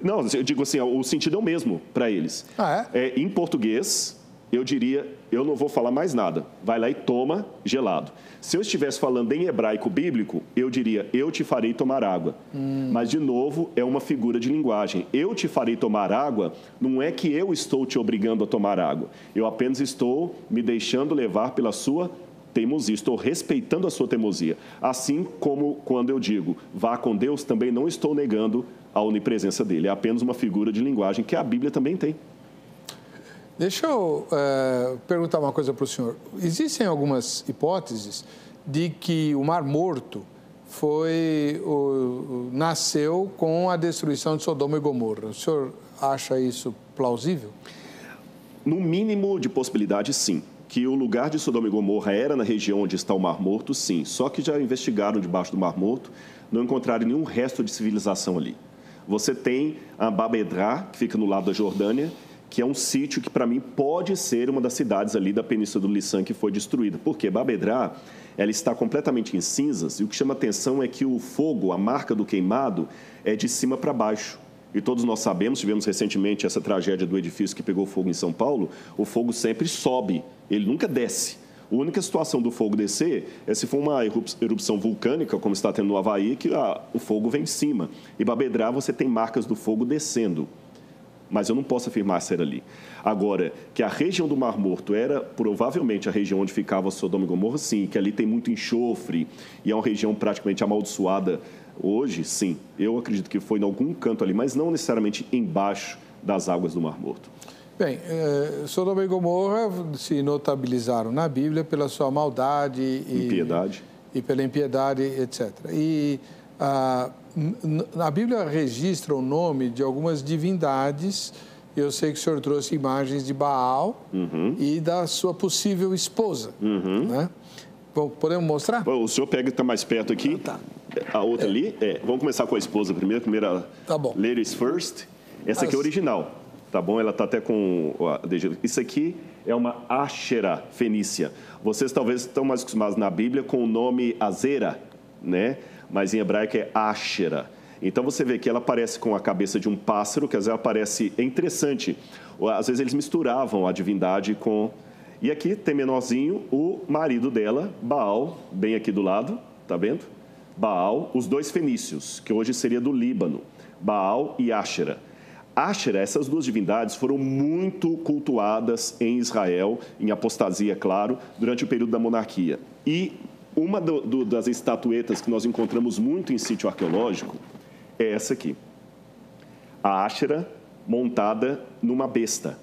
Não, eu digo assim, o sentido é o mesmo para eles. Ah, é? Em português, eu diria: eu não vou falar mais nada. Vai lá e toma gelado. Se eu estivesse falando em hebraico bíblico, eu diria: eu te farei tomar água. Mas, de novo, é uma figura de linguagem. Eu te farei tomar água não é que eu estou te obrigando a tomar água. Eu apenas estou me deixando levar pela sua teimosia, estou respeitando a sua teimosia. Assim como quando eu digo vá com Deus, também não estou negando a onipresença dele. É apenas uma figura de linguagem que a Bíblia também tem. Deixa eu perguntar uma coisa para o senhor. Existem algumas hipóteses de que o Mar Morto nasceu com a destruição de Sodoma e Gomorra. O senhor acha isso plausível? No mínimo de possibilidade, sim. Que o lugar de Sodoma e Gomorra era na região onde está o Mar Morto, sim. Só que já investigaram debaixo do Mar Morto, não encontraram nenhum resto de civilização ali. Você tem a Bab Edrá, que fica no lado da Jordânia, que é um sítio que, para mim, pode ser uma das cidades ali da Península do Liçã que foi destruída. Porque Bab Edrá, ela está completamente em cinzas e o que chama atenção é que o fogo, a marca do queimado, é de cima para baixo. E todos nós sabemos, tivemos recentemente essa tragédia do edifício que pegou fogo em São Paulo, o fogo sempre sobe, ele nunca desce. A única situação do fogo descer é se for uma erupção vulcânica, como está tendo no Havaí, que o fogo vem de cima. E Babedrá você tem marcas do fogo descendo. Mas eu não posso afirmar ser ali. Agora, que a região do Mar Morto era provavelmente a região onde ficava Sodoma e Gomorra, sim. Que ali tem muito enxofre e é uma região praticamente amaldiçoada hoje, sim. Eu acredito que foi em algum canto ali, mas não necessariamente embaixo das águas do Mar Morto. Bem, Sodoma e Gomorra se notabilizaram na Bíblia pela sua maldade Impiedade. E pela impiedade, etc. E a Bíblia registra o nome de algumas divindades. Eu sei que o senhor trouxe imagens de Baal e da sua possível esposa. Né? Bom, podemos mostrar? Bom, o senhor está mais perto aqui. Tá. A outra ali. Vamos começar com a esposa primeiro. Tá bom. Ladies first. Essa aqui é original. Tá bom? Ela está até com... Isso aqui é uma Áshera fenícia. Vocês talvez estão mais acostumados na Bíblia com o nome Azera, né? Mas em hebraico é Áshera. Então você vê que ela aparece com a cabeça de um pássaro, que às vezes ela parece... É interessante. Às vezes eles misturavam a divindade com... E aqui tem menorzinho o marido dela, Baal, bem aqui do lado, tá vendo? Baal, os dois fenícios, que hoje seria do Líbano. Baal e Áshera. Áshera, essas duas divindades foram muito cultuadas em Israel, em apostasia, claro, durante o período da monarquia. E uma das estatuetas que nós encontramos muito em sítio arqueológico é essa aqui. A Áshera montada numa besta.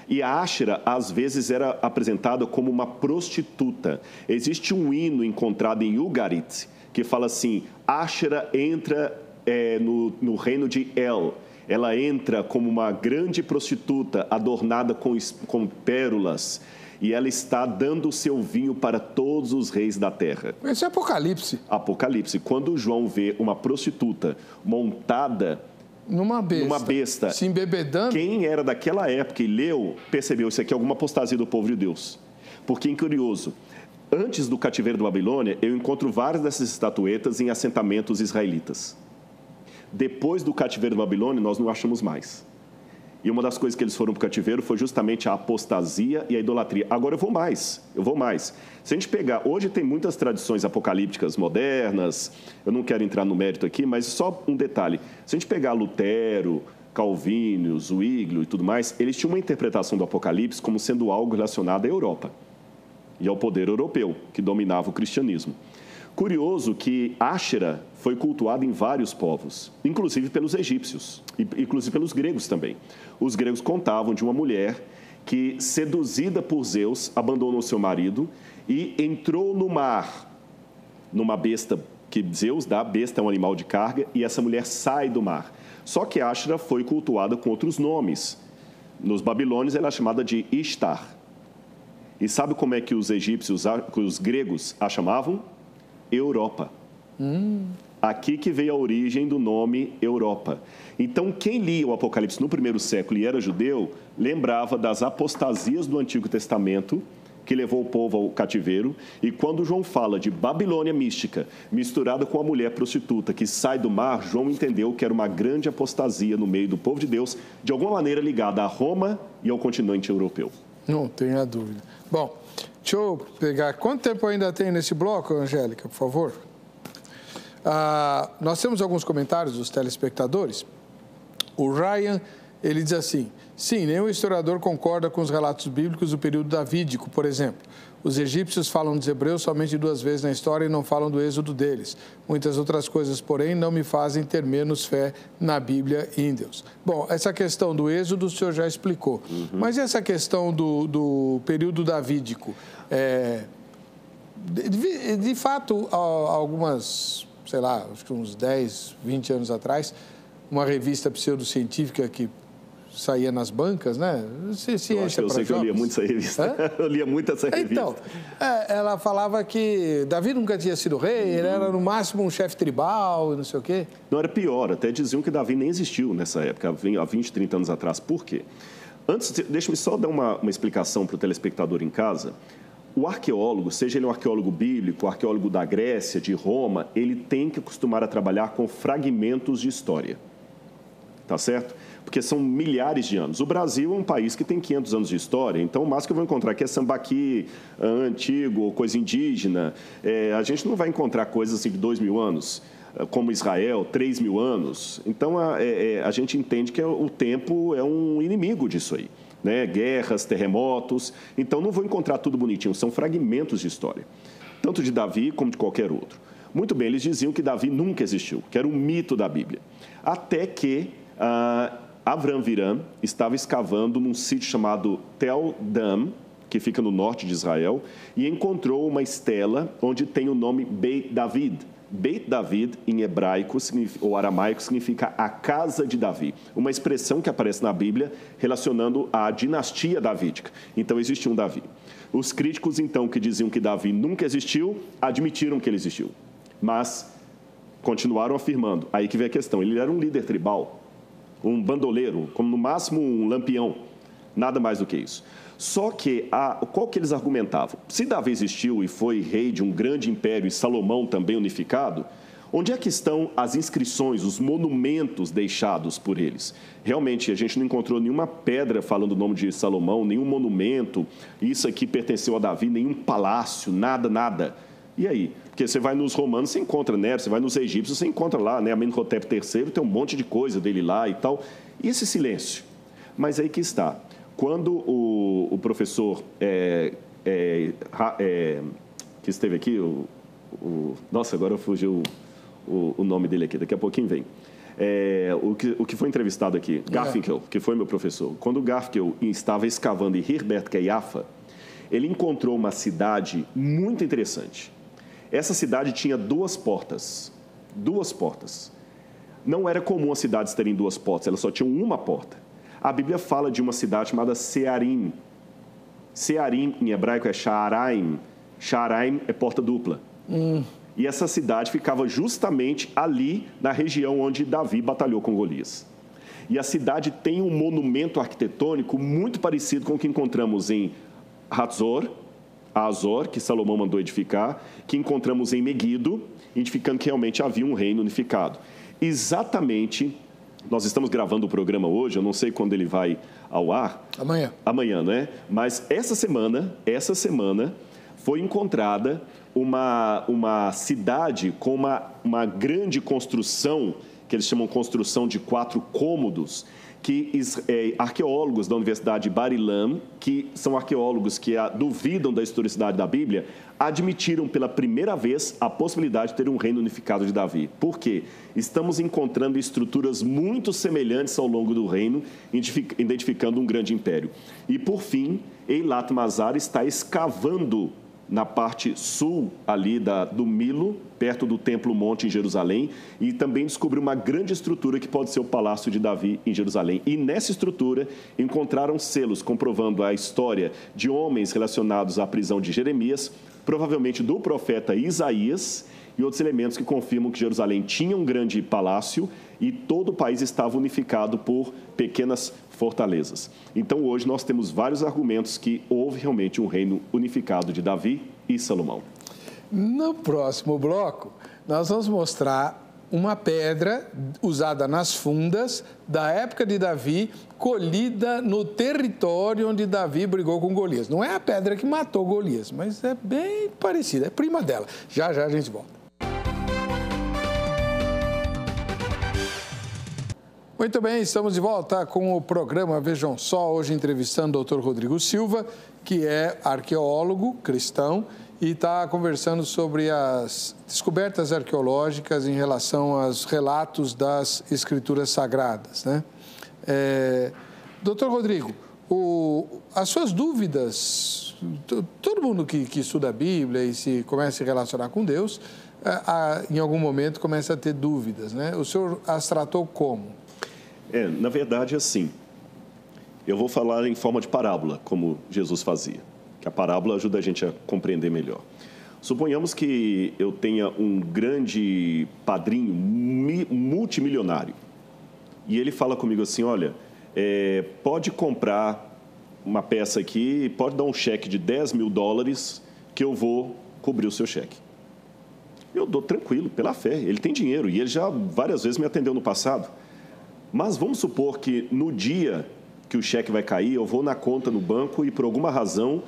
E a Áshera, às vezes, era apresentada como uma prostituta. Existe um hino encontrado em Ugarit que fala assim, Áshera entra no reino de El. Ela entra como uma grande prostituta, adornada com pérolas, e ela está dando o seu vinho para todos os reis da terra. Esse é Apocalipse. Apocalipse. Quando João vê uma prostituta montada numa besta, se embebedando, quem era daquela época e leu, percebeu, isso aqui é alguma apostasia do povo de Deus. Porque, curioso, antes do cativeiro da Babilônia, eu encontro várias dessas estatuetas em assentamentos israelitas. Depois do cativeiro da Babilônia, nós não achamos mais. E uma das coisas que eles foram para o cativeiro foi justamente a apostasia e a idolatria. Agora eu vou mais. Se a gente pegar... Hoje tem muitas tradições apocalípticas modernas, eu não quero entrar no mérito aqui, mas só um detalhe. Se a gente pegar Lutero, Calvino, Zwinglio e tudo mais, eles tinham uma interpretação do Apocalipse como sendo algo relacionado à Europa e ao poder europeu, que dominava o cristianismo. Curioso que Áshera foi cultuada em vários povos, inclusive pelos egípcios, inclusive pelos gregos também. Os gregos contavam de uma mulher que, seduzida por Zeus, abandonou seu marido e entrou no mar, numa besta que Zeus dá, besta é um animal de carga, e essa mulher sai do mar. Só que Áshera foi cultuada com outros nomes. Nos babilônios ela é chamada de Ishtar. E sabe como é que os egípcios, os gregos a chamavam? Europa. Aqui que veio a origem do nome Europa. Então, quem lia o Apocalipse no primeiro século e era judeu, lembrava das apostasias do Antigo Testamento, que levou o povo ao cativeiro. E quando João fala de Babilônia mística, misturada com a mulher prostituta que sai do mar, João entendeu que era uma grande apostasia no meio do povo de Deus, de alguma maneira ligada a Roma e ao continente europeu. Não tenha dúvida. Bom, deixa eu pegar... Quanto tempo ainda tem nesse bloco, Angélica, por favor? Nós temos alguns comentários dos telespectadores. O Ryan, ele diz assim, sim, nenhum historiador concorda com os relatos bíblicos do período davídico, por exemplo. Os egípcios falam dos hebreus somente 2 vezes na história e não falam do êxodo deles. Muitas outras coisas, porém, não me fazem ter menos fé na Bíblia e em Deus. Bom, essa questão do êxodo o senhor já explicou. Mas e essa questão do período davídico? De fato, algumas, sei lá, acho que uns 10, 20 anos atrás, uma revista pseudocientífica que saía nas bancas, né? Ciência eu sei que eu lia muito essa revista. Eu lia muito essa revista. Então, ela falava que Davi nunca tinha sido rei, ele era no máximo um chefe tribal e não sei o quê. Não, era pior, até diziam que Davi nem existiu nessa época, há 20, 30 anos atrás. Por quê? Antes, deixa-me só dar uma explicação para o telespectador em casa. O arqueólogo, seja ele um arqueólogo bíblico, arqueólogo da Grécia, de Roma, ele tem que acostumar a trabalhar com fragmentos de história. Tá certo? porque são milhares de anos. O Brasil é um país que tem 500 anos de história, então o máximo que eu vou encontrar aqui é sambaqui antigo ou coisa indígena. A gente não vai encontrar coisas assim de 2.000 anos, como Israel, 3.000 anos. Então a gente entende que o tempo é um inimigo disso aí, né? Guerras, terremotos. Então não vou encontrar tudo bonitinho, são fragmentos de história, tanto de Davi como de qualquer outro. Muito bem, eles diziam que Davi nunca existiu, que era um mito da Bíblia, até que Avram Viram estava escavando num sítio chamado Tel Dan, que fica no norte de Israel, e encontrou uma estela onde tem o nome Beit David. Beit David, em hebraico ou aramaico, significa a casa de Davi, uma expressão que aparece na Bíblia relacionando a dinastia davídica. Então, existe um Davi. Os críticos, então, que diziam que Davi nunca existiu, admitiram que ele existiu, mas continuaram afirmando. Aí que vem a questão, ele era um líder tribal, um bandoleiro, como no máximo um lampião, nada mais do que isso. Só que, qual que eles argumentavam? Se Davi existiu e foi rei de um grande império e Salomão também unificado, onde é que estão as inscrições, os monumentos deixados por eles? Realmente, a gente não encontrou nenhuma pedra falando o nome de Salomão, nenhum monumento, isso aqui pertenceu a Davi, nenhum palácio, nada. E aí? Porque você vai nos romanos, você encontra, né? Você vai nos egípcios, você encontra lá, né? Amenhotep III, tem um monte de coisa dele lá e tal. E esse silêncio? Mas aí que está. Quando o professor que esteve aqui, nossa, agora fugiu o nome dele aqui, daqui a pouquinho vem. O que foi entrevistado aqui, Garfinkel, que foi meu professor. Quando o Garfinkel estava escavando em Hirbert Keiafa, ele encontrou uma cidade muito interessante. Essa cidade tinha 2 portas. 2 portas. Não era comum as cidades terem 2 portas, elas só tinham uma porta. A Bíblia fala de uma cidade chamada Searim. Searim, em hebraico, é Sha'araim. Sha'araim é porta dupla. E essa cidade ficava justamente ali, na região onde Davi batalhou com Golias. E a cidade tem um monumento arquitetônico muito parecido com o que encontramos em Hazor, que Salomão mandou edificar, que encontramos em Meguido, indicando que realmente havia um reino unificado. Exatamente, nós estamos gravando o programa hoje, eu não sei quando ele vai ao ar. Amanhã, né? Mas essa semana foi encontrada uma cidade com uma grande construção, que eles chamam de construção de 4 cômodos, que arqueólogos da Universidade de Bar-Ilan, que são arqueólogos que duvidam da historicidade da Bíblia, admitiram pela primeira vez a possibilidade de ter um reino unificado de Davi. Por quê? Estamos encontrando estruturas muito semelhantes ao longo do reino, identificando um grande império. E, por fim, Eilat Mazar está escavando na parte sul ali do Milo, perto do Templo Monte em Jerusalém, e também descobriu uma grande estrutura que pode ser o Palácio de Davi em Jerusalém. E nessa estrutura encontraram selos comprovando a história de homens relacionados à prisão de Jeremias, provavelmente do profeta Isaías, e outros elementos que confirmam que Jerusalém tinha um grande palácio e todo o país estava unificado por pequenas fortalezas. Então, hoje, nós temos vários argumentos que houve realmente um reino unificado de Davi e Salomão. No próximo bloco, nós vamos mostrar uma pedra usada nas fundas da época de Davi, colhida no território onde Davi brigou com Golias. Não é a pedra que matou Golias, mas é bem parecida, é prima dela. Já a gente volta. Muito bem, estamos de volta com o programa Vejam Só, hoje entrevistando o Dr. Rodrigo Silva, que é arqueólogo cristão e está conversando sobre as descobertas arqueológicas em relação aos relatos das Escrituras Sagradas, né? Doutor Rodrigo, as suas dúvidas, todo mundo que estuda a Bíblia e se começa a se relacionar com Deus, em algum momento começa a ter dúvidas, né? O senhor as tratou como? Na verdade, assim, eu vou falar em forma de parábola, como Jesus fazia, que a parábola ajuda a gente a compreender melhor. Suponhamos que eu tenha um grande padrinho multimilionário e ele fala comigo assim, olha, pode comprar uma peça aqui, pode dar um cheque de $10.000 que eu vou cobrir o seu cheque. Eu dou tranquilo, pela fé, ele tem dinheiro e ele já várias vezes me atendeu no passado. Mas vamos supor que no dia que o cheque vai cair, eu vou na conta no banco e, por alguma razão,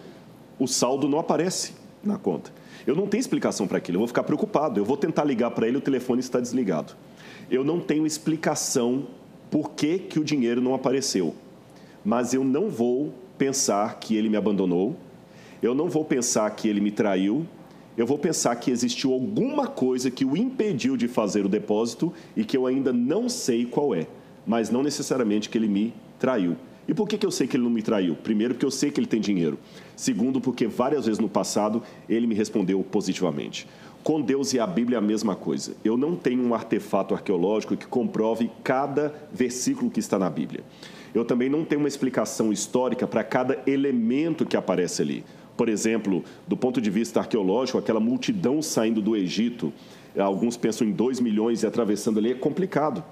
o saldo não aparece na conta. Eu não tenho explicação para aquilo, eu vou ficar preocupado. Eu vou tentar ligar para ele, o telefone está desligado. Eu não tenho explicação por que o dinheiro não apareceu. Mas eu não vou pensar que ele me abandonou, eu não vou pensar que ele me traiu, eu vou pensar que existiu alguma coisa que o impediu de fazer o depósito e que eu ainda não sei qual é, mas não necessariamente que ele me traiu. E por que eu sei que ele não me traiu? Primeiro, porque eu sei que ele tem dinheiro. Segundo, porque várias vezes no passado ele me respondeu positivamente. Com Deus e a Bíblia é a mesma coisa. Eu não tenho um artefato arqueológico que comprove cada versículo que está na Bíblia. Eu também não tenho uma explicação histórica para cada elemento que aparece ali. Por exemplo, do ponto de vista arqueológico, aquela multidão saindo do Egito, alguns pensam em 2 milhões e atravessando ali, é complicado.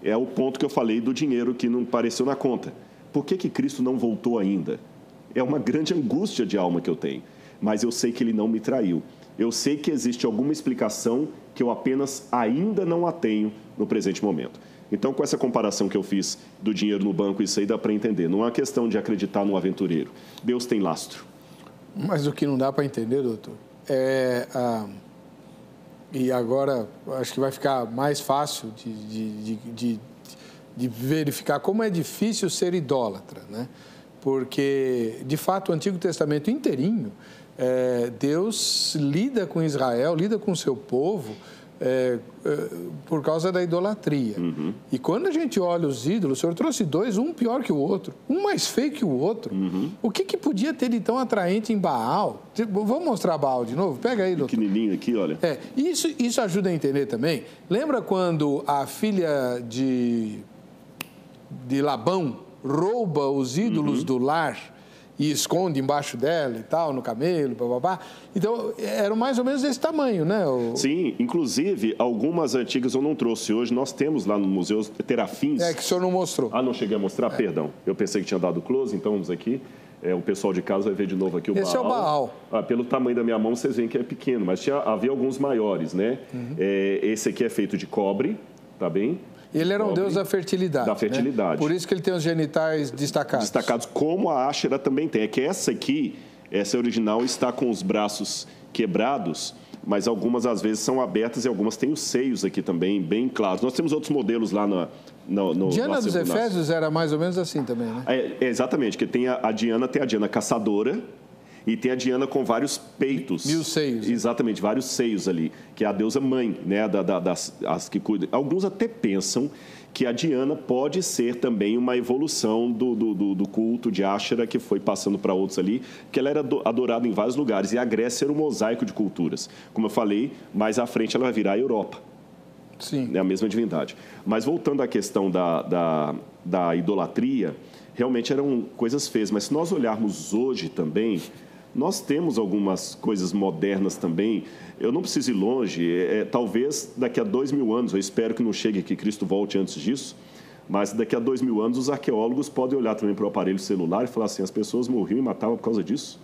É o ponto que eu falei do dinheiro que não apareceu na conta. Por que Cristo não voltou ainda? É uma grande angústia de alma que eu tenho, mas eu sei que ele não me traiu. Eu sei que existe alguma explicação que eu apenas ainda não a tenho no presente momento. Então, com essa comparação que eu fiz do dinheiro no banco, isso aí dá para entender. Não é uma questão de acreditar no aventureiro. Deus tem lastro. Mas o que não dá para entender, doutor, e agora acho que vai ficar mais fácil de verificar como é difícil ser idólatra, né? Porque, de fato, o Antigo Testamento inteirinho, Deus lida com Israel, lida com o seu povo por causa da idolatria. Uhum. E quando a gente olha os ídolos, o senhor trouxe 2, um pior que o outro, um mais feio que o outro. Uhum. O que podia ter de tão atraente em Baal? Vamos mostrar Baal de novo? Pega aí, doutor. Pequenininho aqui, olha. Isso ajuda a entender também. Lembra quando a filha de Labão rouba os ídolos do lar e esconde embaixo dela e tal, no camelo, bababá? Então, eram mais ou menos desse tamanho, né? Sim, inclusive, algumas antigas eu não trouxe hoje. Nós temos lá no museu terafins. Que o senhor não mostrou. Ah, não cheguei a mostrar? Perdão. Eu pensei que tinha dado close, então vamos aqui. O pessoal de casa vai ver de novo aqui o Baal. Esse é o Baal. Pelo tamanho da minha mão, vocês veem que é pequeno, mas havia alguns maiores, né? Esse aqui é feito de cobre, tá bem? Ele era um deus da fertilidade. Da fertilidade. Né? Por isso que ele tem os genitais destacados. Destacados, como a Áshera também tem. É que essa aqui, essa original, está com os braços quebrados, mas algumas às vezes são abertas e algumas têm os seios aqui também, bem claros. Nós temos outros modelos lá no Diana dos Efésios era mais ou menos assim também, né? Exatamente, que tem a Diana caçadora, e tem a Diana com vários peitos. 1000 seios. Exatamente, vários seios ali, que é a deusa mãe, né, as que cuidam. Alguns até pensam que a Diana pode ser também uma evolução do culto de Áshera, que foi passando para outros ali, que ela era adorada em vários lugares. E a Grécia era um mosaico de culturas. Como eu falei, mais à frente ela vai virar a Europa. Sim. É a mesma divindade. Mas voltando à questão da idolatria, realmente eram coisas feias. Mas se nós olharmos hoje também, nós temos algumas coisas modernas também. Eu não preciso ir longe. Talvez daqui a 2000 anos, eu espero que não chegue que Cristo volte antes disso, mas daqui a 2000 anos os arqueólogos podem olhar também para o aparelho celular e falar assim, as pessoas morriam e matavam por causa disso.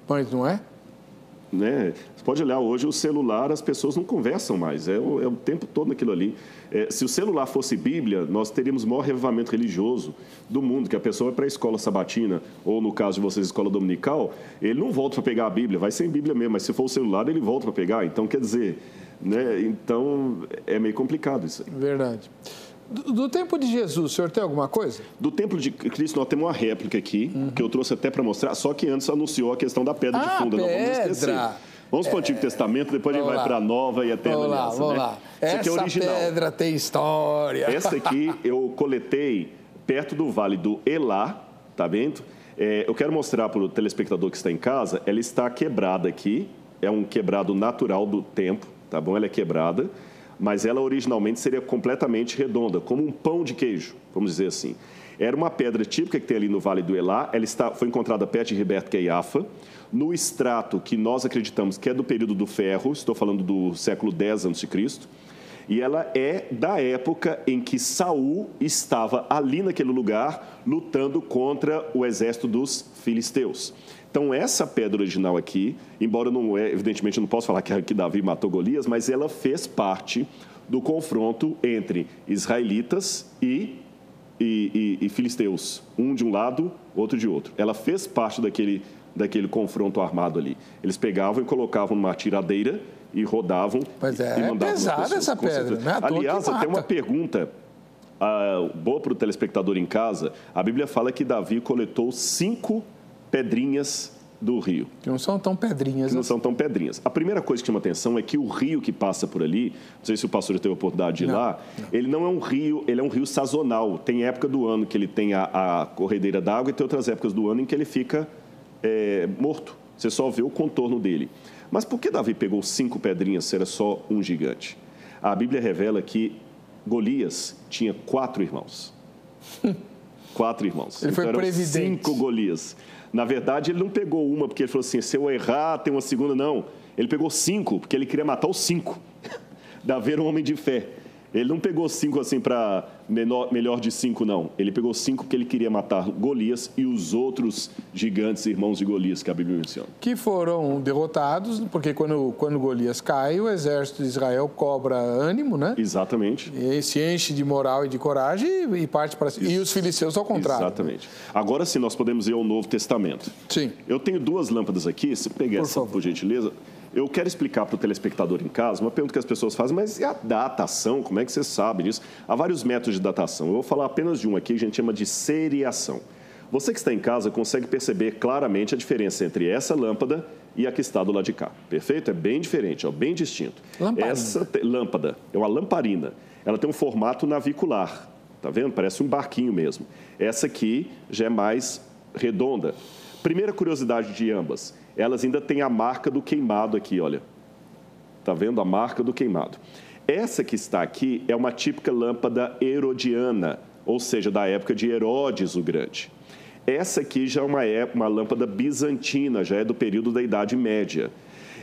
Mas não é? Né? Você pode olhar hoje o celular, as pessoas não conversam mais, é o tempo todo naquilo ali. Se o celular fosse Bíblia, nós teríamos o maior revivamento religioso do mundo, que a pessoa vai para a escola sabatina, ou no caso de vocês, escola dominical, ele não volta para pegar a Bíblia, vai sem Bíblia mesmo, mas se for o celular, ele volta para pegar. Então, quer dizer, né? Então, é meio complicado isso aí. Verdade. Do tempo de Jesus, o senhor tem alguma coisa? Do templo de Cristo, nós temos uma réplica aqui, que eu trouxe até para mostrar, só que antes anunciou a questão da pedra de funda. Não vamos esquecer. Vamos para o Antigo Testamento, depois a gente vai para a Nova e Eterna Aliança. Vamos lá. Essa aqui é original. Pedra tem história. Essa aqui eu coletei perto do Vale do Elá, tá vendo? Eu quero mostrar para o telespectador que está em casa, ela está quebrada aqui, é um quebrado natural do tempo, tá bom? Ela é quebrada, mas ela originalmente seria completamente redonda, como um pão de queijo, vamos dizer assim. Era uma pedra típica que tem ali no Vale do Elá, ela foi encontrada perto de Ribet Keiafa, no extrato que nós acreditamos que é do período do ferro, estou falando do século X a.C., e ela é da época em que Saul estava ali naquele lugar, lutando contra o exército dos filisteus. Então, essa pedra original aqui, embora evidentemente eu não posso falar que Davi matou Golias, mas ela fez parte do confronto entre israelitas e filisteus, um de um lado, outro de outro. Ela fez parte daquele confronto armado ali. Eles pegavam e colocavam numa tiradeira e rodavam e mandavam pesada essa pedra, né? Aliás, até uma pergunta boa para o telespectador em casa. A Bíblia fala que Davi coletou 5 pedrinhas do rio. Que não são tão pedrinhas. Não são tão pedrinhas. A primeira coisa que chama atenção é que o rio que passa por ali, não sei se o pastor teve a oportunidade de ir lá, ele não é um rio, ele é um rio sazonal. Tem época do ano que ele tem a corredeira d'água e tem outras épocas do ano em que ele fica morto. Você só vê o contorno dele. Mas por que Davi pegou 5 pedrinhas se era só um gigante? A Bíblia revela que Golias tinha 4 irmãos. 4 irmãos. Ele foi previdente. 5 Golias. Na verdade, ele não pegou uma porque ele falou assim, se eu errar, tem uma segunda. Não. Ele pegou 5 porque ele queria matar os 5. Davi era um homem de fé. Ele não pegou 5 assim para melhor de 5, não. Ele pegou 5 porque ele queria matar Golias e os outros gigantes, irmãos de Golias, que a Bíblia menciona. Que foram derrotados, porque quando Golias cai, o exército de Israel cobra ânimo, né? Exatamente. E se enche de moral e de coragem e parte para cima. E os filisteus ao contrário. Exatamente. Agora sim, nós podemos ir ao Novo Testamento. Sim. Eu tenho 2 lâmpadas aqui, se pegar essa, por gentileza. Eu quero explicar para o telespectador em casa uma pergunta que as pessoas fazem, mas e a datação? Como é que você sabe disso? Há vários métodos de datação. Eu vou falar apenas de um aqui, que a gente chama de seriação. Você que está em casa consegue perceber claramente a diferença entre essa lâmpada e a que está do lado de cá. Perfeito? É bem diferente, bem distinto. Lamparina. Essa lâmpada é uma lamparina. Ela tem um formato navicular. Tá vendo? Parece um barquinho mesmo. Essa aqui já é mais redonda. Primeira curiosidade de ambas. Elas ainda têm a marca do queimado aqui, olha. Está vendo a marca do queimado? Essa que está aqui é uma típica lâmpada herodiana, ou seja, da época de Herodes o Grande. Essa aqui já é uma lâmpada bizantina, já é do período da Idade Média.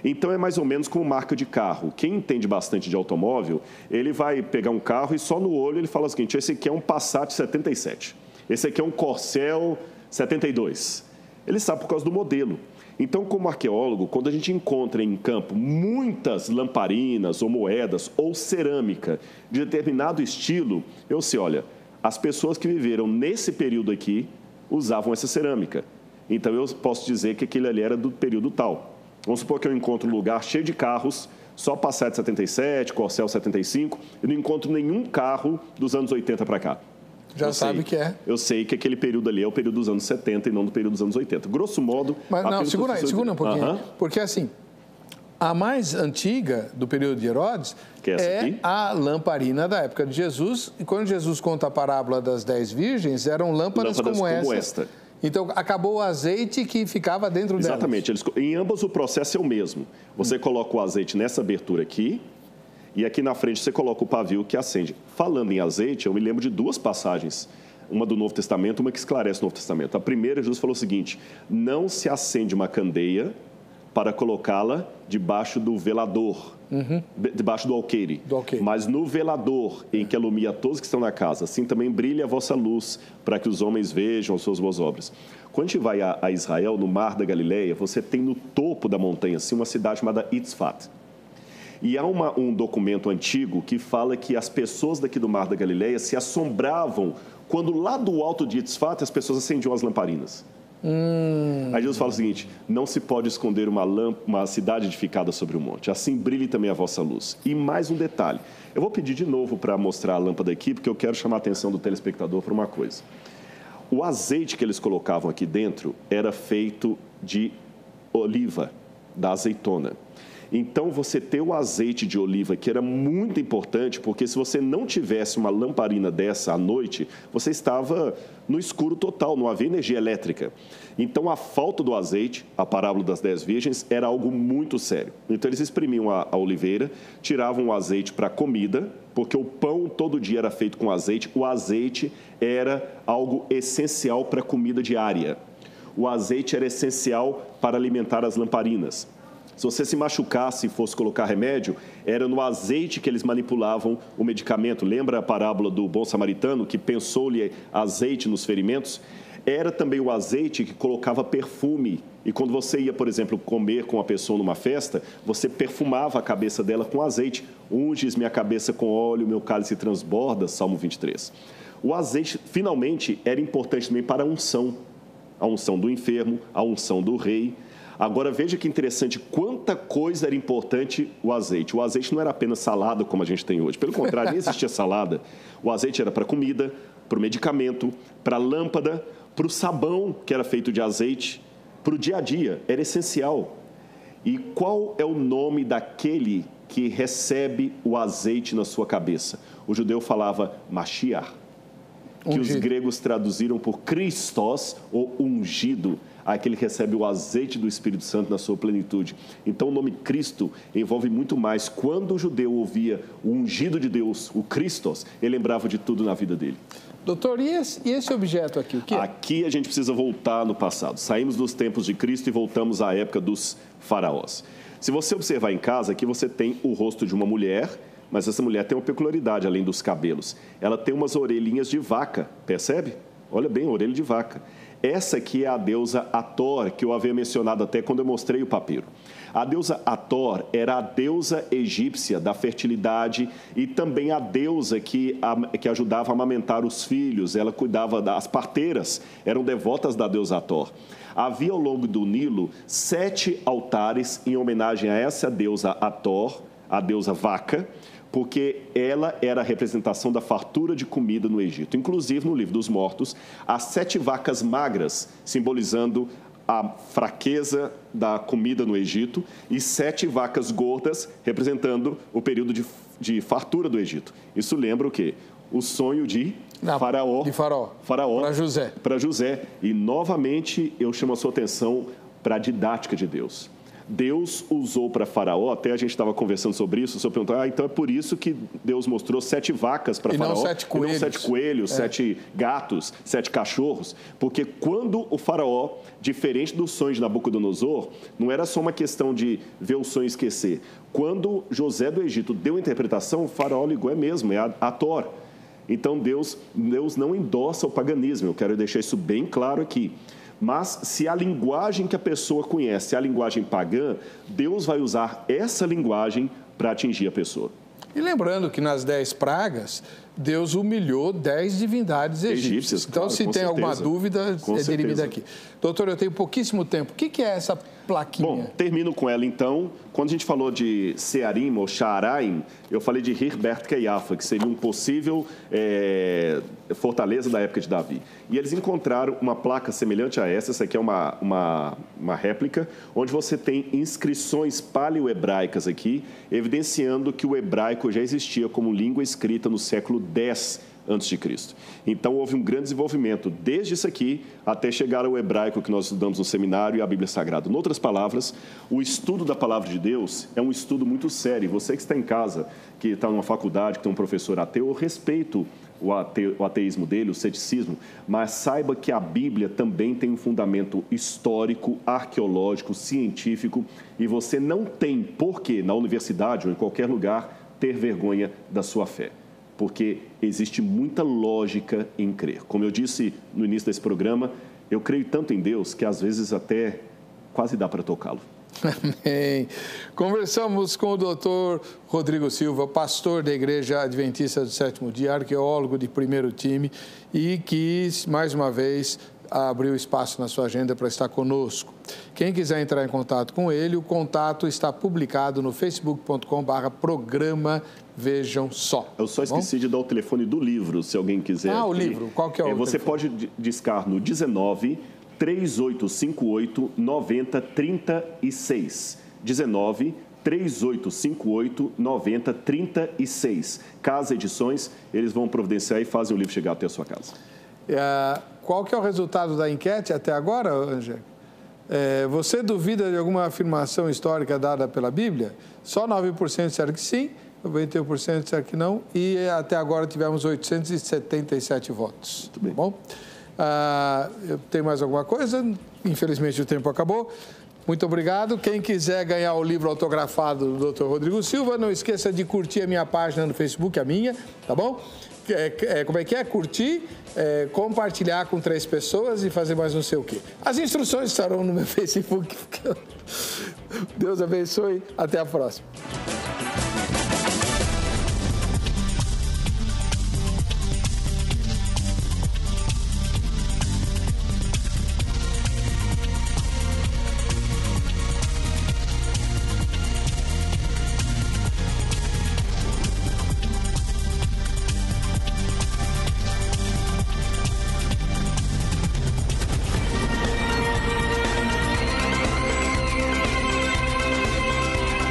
Então, é mais ou menos como marca de carro. Quem entende bastante de automóvel, ele vai pegar um carro e só no olho ele fala o seguinte, esse aqui é um Passat 77, esse aqui é um Corcel 72. Ele sabe por causa do modelo. Então, como arqueólogo, quando a gente encontra em campo muitas lamparinas ou moedas ou cerâmica de determinado estilo, eu sei, olha, as pessoas que viveram nesse período aqui usavam essa cerâmica. Então, eu posso dizer que aquele ali era do período tal. Vamos supor que eu encontro um lugar cheio de carros, só Passat 77, Corcel 75, e não encontro nenhum carro dos anos 80 para cá. Já sabe que é. Eu sei que aquele período ali é o período dos anos 70 e não do período dos anos 80. Grosso modo... Mas não, segura um pouquinho. Porque assim, a mais antiga do período de Herodes é a lamparina da época de Jesus. E quando Jesus conta a parábola das 10 virgens, eram lâmpadas como esta. Então, acabou o azeite que ficava dentro delas. Exatamente. Em ambas o processo é o mesmo. Você coloca o azeite nessa abertura aqui, e aqui na frente você coloca o pavio que acende. Falando em azeite, eu me lembro de 2 passagens. Uma do Novo Testamento, uma que esclarece o Novo Testamento. A primeira, Jesus falou o seguinte, não se acende uma candeia para colocá-la debaixo do velador, debaixo do alqueire. Mas no velador, em que alumia todos que estão na casa, assim também brilha a vossa luz, para que os homens vejam as suas boas obras. Quando a gente vai a Israel, no Mar da Galileia, você tem no topo da montanha, assim, uma cidade chamada Itzfat. E há um documento antigo que fala que as pessoas daqui do Mar da Galileia se assombravam quando lá do alto de Itzfat as pessoas acendiam as lamparinas. Aí Jesus fala o seguinte, não se pode esconder uma cidade edificada sobre o monte, assim brilhe também a vossa luz. E mais um detalhe, eu vou pedir de novo para mostrar a lâmpada aqui, porque eu quero chamar a atenção do telespectador para uma coisa. O azeite que eles colocavam aqui dentro era feito de oliva, da azeitona. Então, você ter o azeite de oliva, que era muito importante, porque se você não tivesse uma lamparina dessa à noite, você estava no escuro total, não havia energia elétrica. Então, a falta do azeite, a parábola das 10 virgens, era algo muito sério. Então, eles exprimiam a oliveira, tiravam o azeite para comida, porque o pão todo dia era feito com azeite. O azeite era algo essencial para a comida diária. O azeite era essencial para alimentar as lamparinas. Se você se machucasse e fosse colocar remédio, era no azeite que eles manipulavam o medicamento. Lembra a parábola do bom samaritano que pensou-lhe azeite nos ferimentos? era também o azeite que colocava perfume. E quando você ia, por exemplo, comer com uma pessoa numa festa, você perfumava a cabeça dela com azeite. Unges minha cabeça com óleo, meu cálice transborda, Salmo 23. O azeite, finalmente, era importante também para a unção do enfermo, a unção do rei. Agora, veja que interessante, quanta coisa era importante o azeite. O azeite não era apenas salada, como a gente tem hoje. Pelo contrário, nem existia salada. O azeite era para comida, para o medicamento, para a lâmpada, para o sabão, que era feito de azeite, para o dia a dia. Era essencial. E qual é o nome daquele que recebe o azeite na sua cabeça? O judeu falava Mashiach, que os gregos traduziram por Christos, ou ungido, aquele que recebe o azeite do Espírito Santo na sua plenitude. Então, o nome Cristo envolve muito mais. Quando o judeu ouvia o ungido de Deus, o Christos, ele lembrava de tudo na vida dele. Doutor, e esse objeto aqui, o que é? Aqui a gente precisa voltar no passado. Saímos dos tempos de Cristo e voltamos à época dos faraós. Se você observar em casa, aqui você tem o rosto de uma mulher, mas essa mulher tem uma peculiaridade, além dos cabelos. Ela tem umas orelhinhas de vaca, percebe? Olha bem, orelha de vaca. Essa aqui é a deusa Hathor, que eu havia mencionado até quando eu mostrei o papiro. A deusa Hathor era a deusa egípcia da fertilidade e também a deusa que ajudava a amamentar os filhos. Ela cuidava das parteiras, eram devotas da deusa Hathor. Havia ao longo do Nilo 7 altares em homenagem a essa deusa Hathor, a deusa vaca, porque ela era a representação da fartura de comida no Egito. Inclusive, no livro dos mortos, há 7 vacas magras, simbolizando a fraqueza da comida no Egito, e 7 vacas gordas, representando o período de fartura do Egito. Isso lembra o quê? O sonho de Faraó. De Faraó. Para José. Para José. E, novamente, eu chamo a sua atenção para a didática de Deus. Deus usou para Faraó, até a gente estava conversando sobre isso, o senhor perguntou, então é por isso que Deus mostrou 7 vacas para Faraó, não 7 coelhos. E não 7 coelhos, 7 gatos, 7 cachorros, porque quando o Faraó, diferente dos sonhos de Nabucodonosor, não era só uma questão de ver o sonho e esquecer. Quando José do Egito deu a interpretação, o Faraó ligou, é mesmo, é a Hathor. Então Deus não endossa o paganismo, eu quero deixar isso bem claro aqui. Mas se a linguagem que a pessoa conhece é a linguagem pagã, Deus vai usar essa linguagem para atingir a pessoa. E lembrando que nas 10 pragas, Deus humilhou 10 divindades egípcias. Então, claro, se tem alguma dúvida, é dirimida aqui. Doutor, eu tenho pouquíssimo tempo. O que é essa plaquinha? Bom, termino com ela então. Quando a gente falou de Searim ou Shaaraim, eu falei de Hirbert Keiafa, que seria um possível fortaleza da época de Davi. E eles encontraram uma placa semelhante a essa aqui é uma réplica, onde você tem inscrições paleo-hebraicas aqui, evidenciando que o hebraico já existia como língua escrita no século X a.C. Então, houve um grande desenvolvimento, desde isso aqui até chegar ao hebraico que nós estudamos no seminário e a Bíblia Sagrada. Em outras palavras, o estudo da Palavra de Deus é um estudo muito sério. Você que está em casa, que está numa faculdade, que tem um professor ateu, eu respeito o ateísmo dele, o ceticismo, mas saiba que a Bíblia também tem um fundamento histórico, arqueológico, científico, e você não tem por que, na universidade ou em qualquer lugar, ter vergonha da sua fé. Porque existe muita lógica em crer. Como eu disse no início desse programa, eu creio tanto em Deus que às vezes até quase dá para tocá-lo. Amém. Conversamos com o doutor Rodrigo Silva, pastor da Igreja Adventista do Sétimo Dia, arqueólogo de primeiro time e que, mais uma vez, abriu espaço na sua agenda para estar conosco. Quem quiser entrar em contato com ele, o contato está publicado no facebook.com/programa Vejam Só. Eu só esqueci de dar o telefone do livro, se alguém quiser. O livro. Qual que é o Você telefone? pode discar no 19 3858 9036. 19 3858 9036. Casa Edições, eles vão providenciar e fazem o livro chegar até a sua casa. Qual que é o resultado da enquete até agora, Angé? Você duvida de alguma afirmação histórica dada pela Bíblia? Só 9% disseram que sim, 91% disseram que não, e até agora tivemos 877 votos. Muito bem. Tá bom? Tem mais alguma coisa? Infelizmente o tempo acabou. Muito obrigado. Quem quiser ganhar o livro autografado do Dr. Rodrigo Silva, não esqueça de curtir a minha página no Facebook, a minha, tá bom? Como é que é? Curtir, compartilhar com 3 pessoas e fazer mais não sei o quê. As instruções estarão no meu Facebook. Deus abençoe. Até a próxima.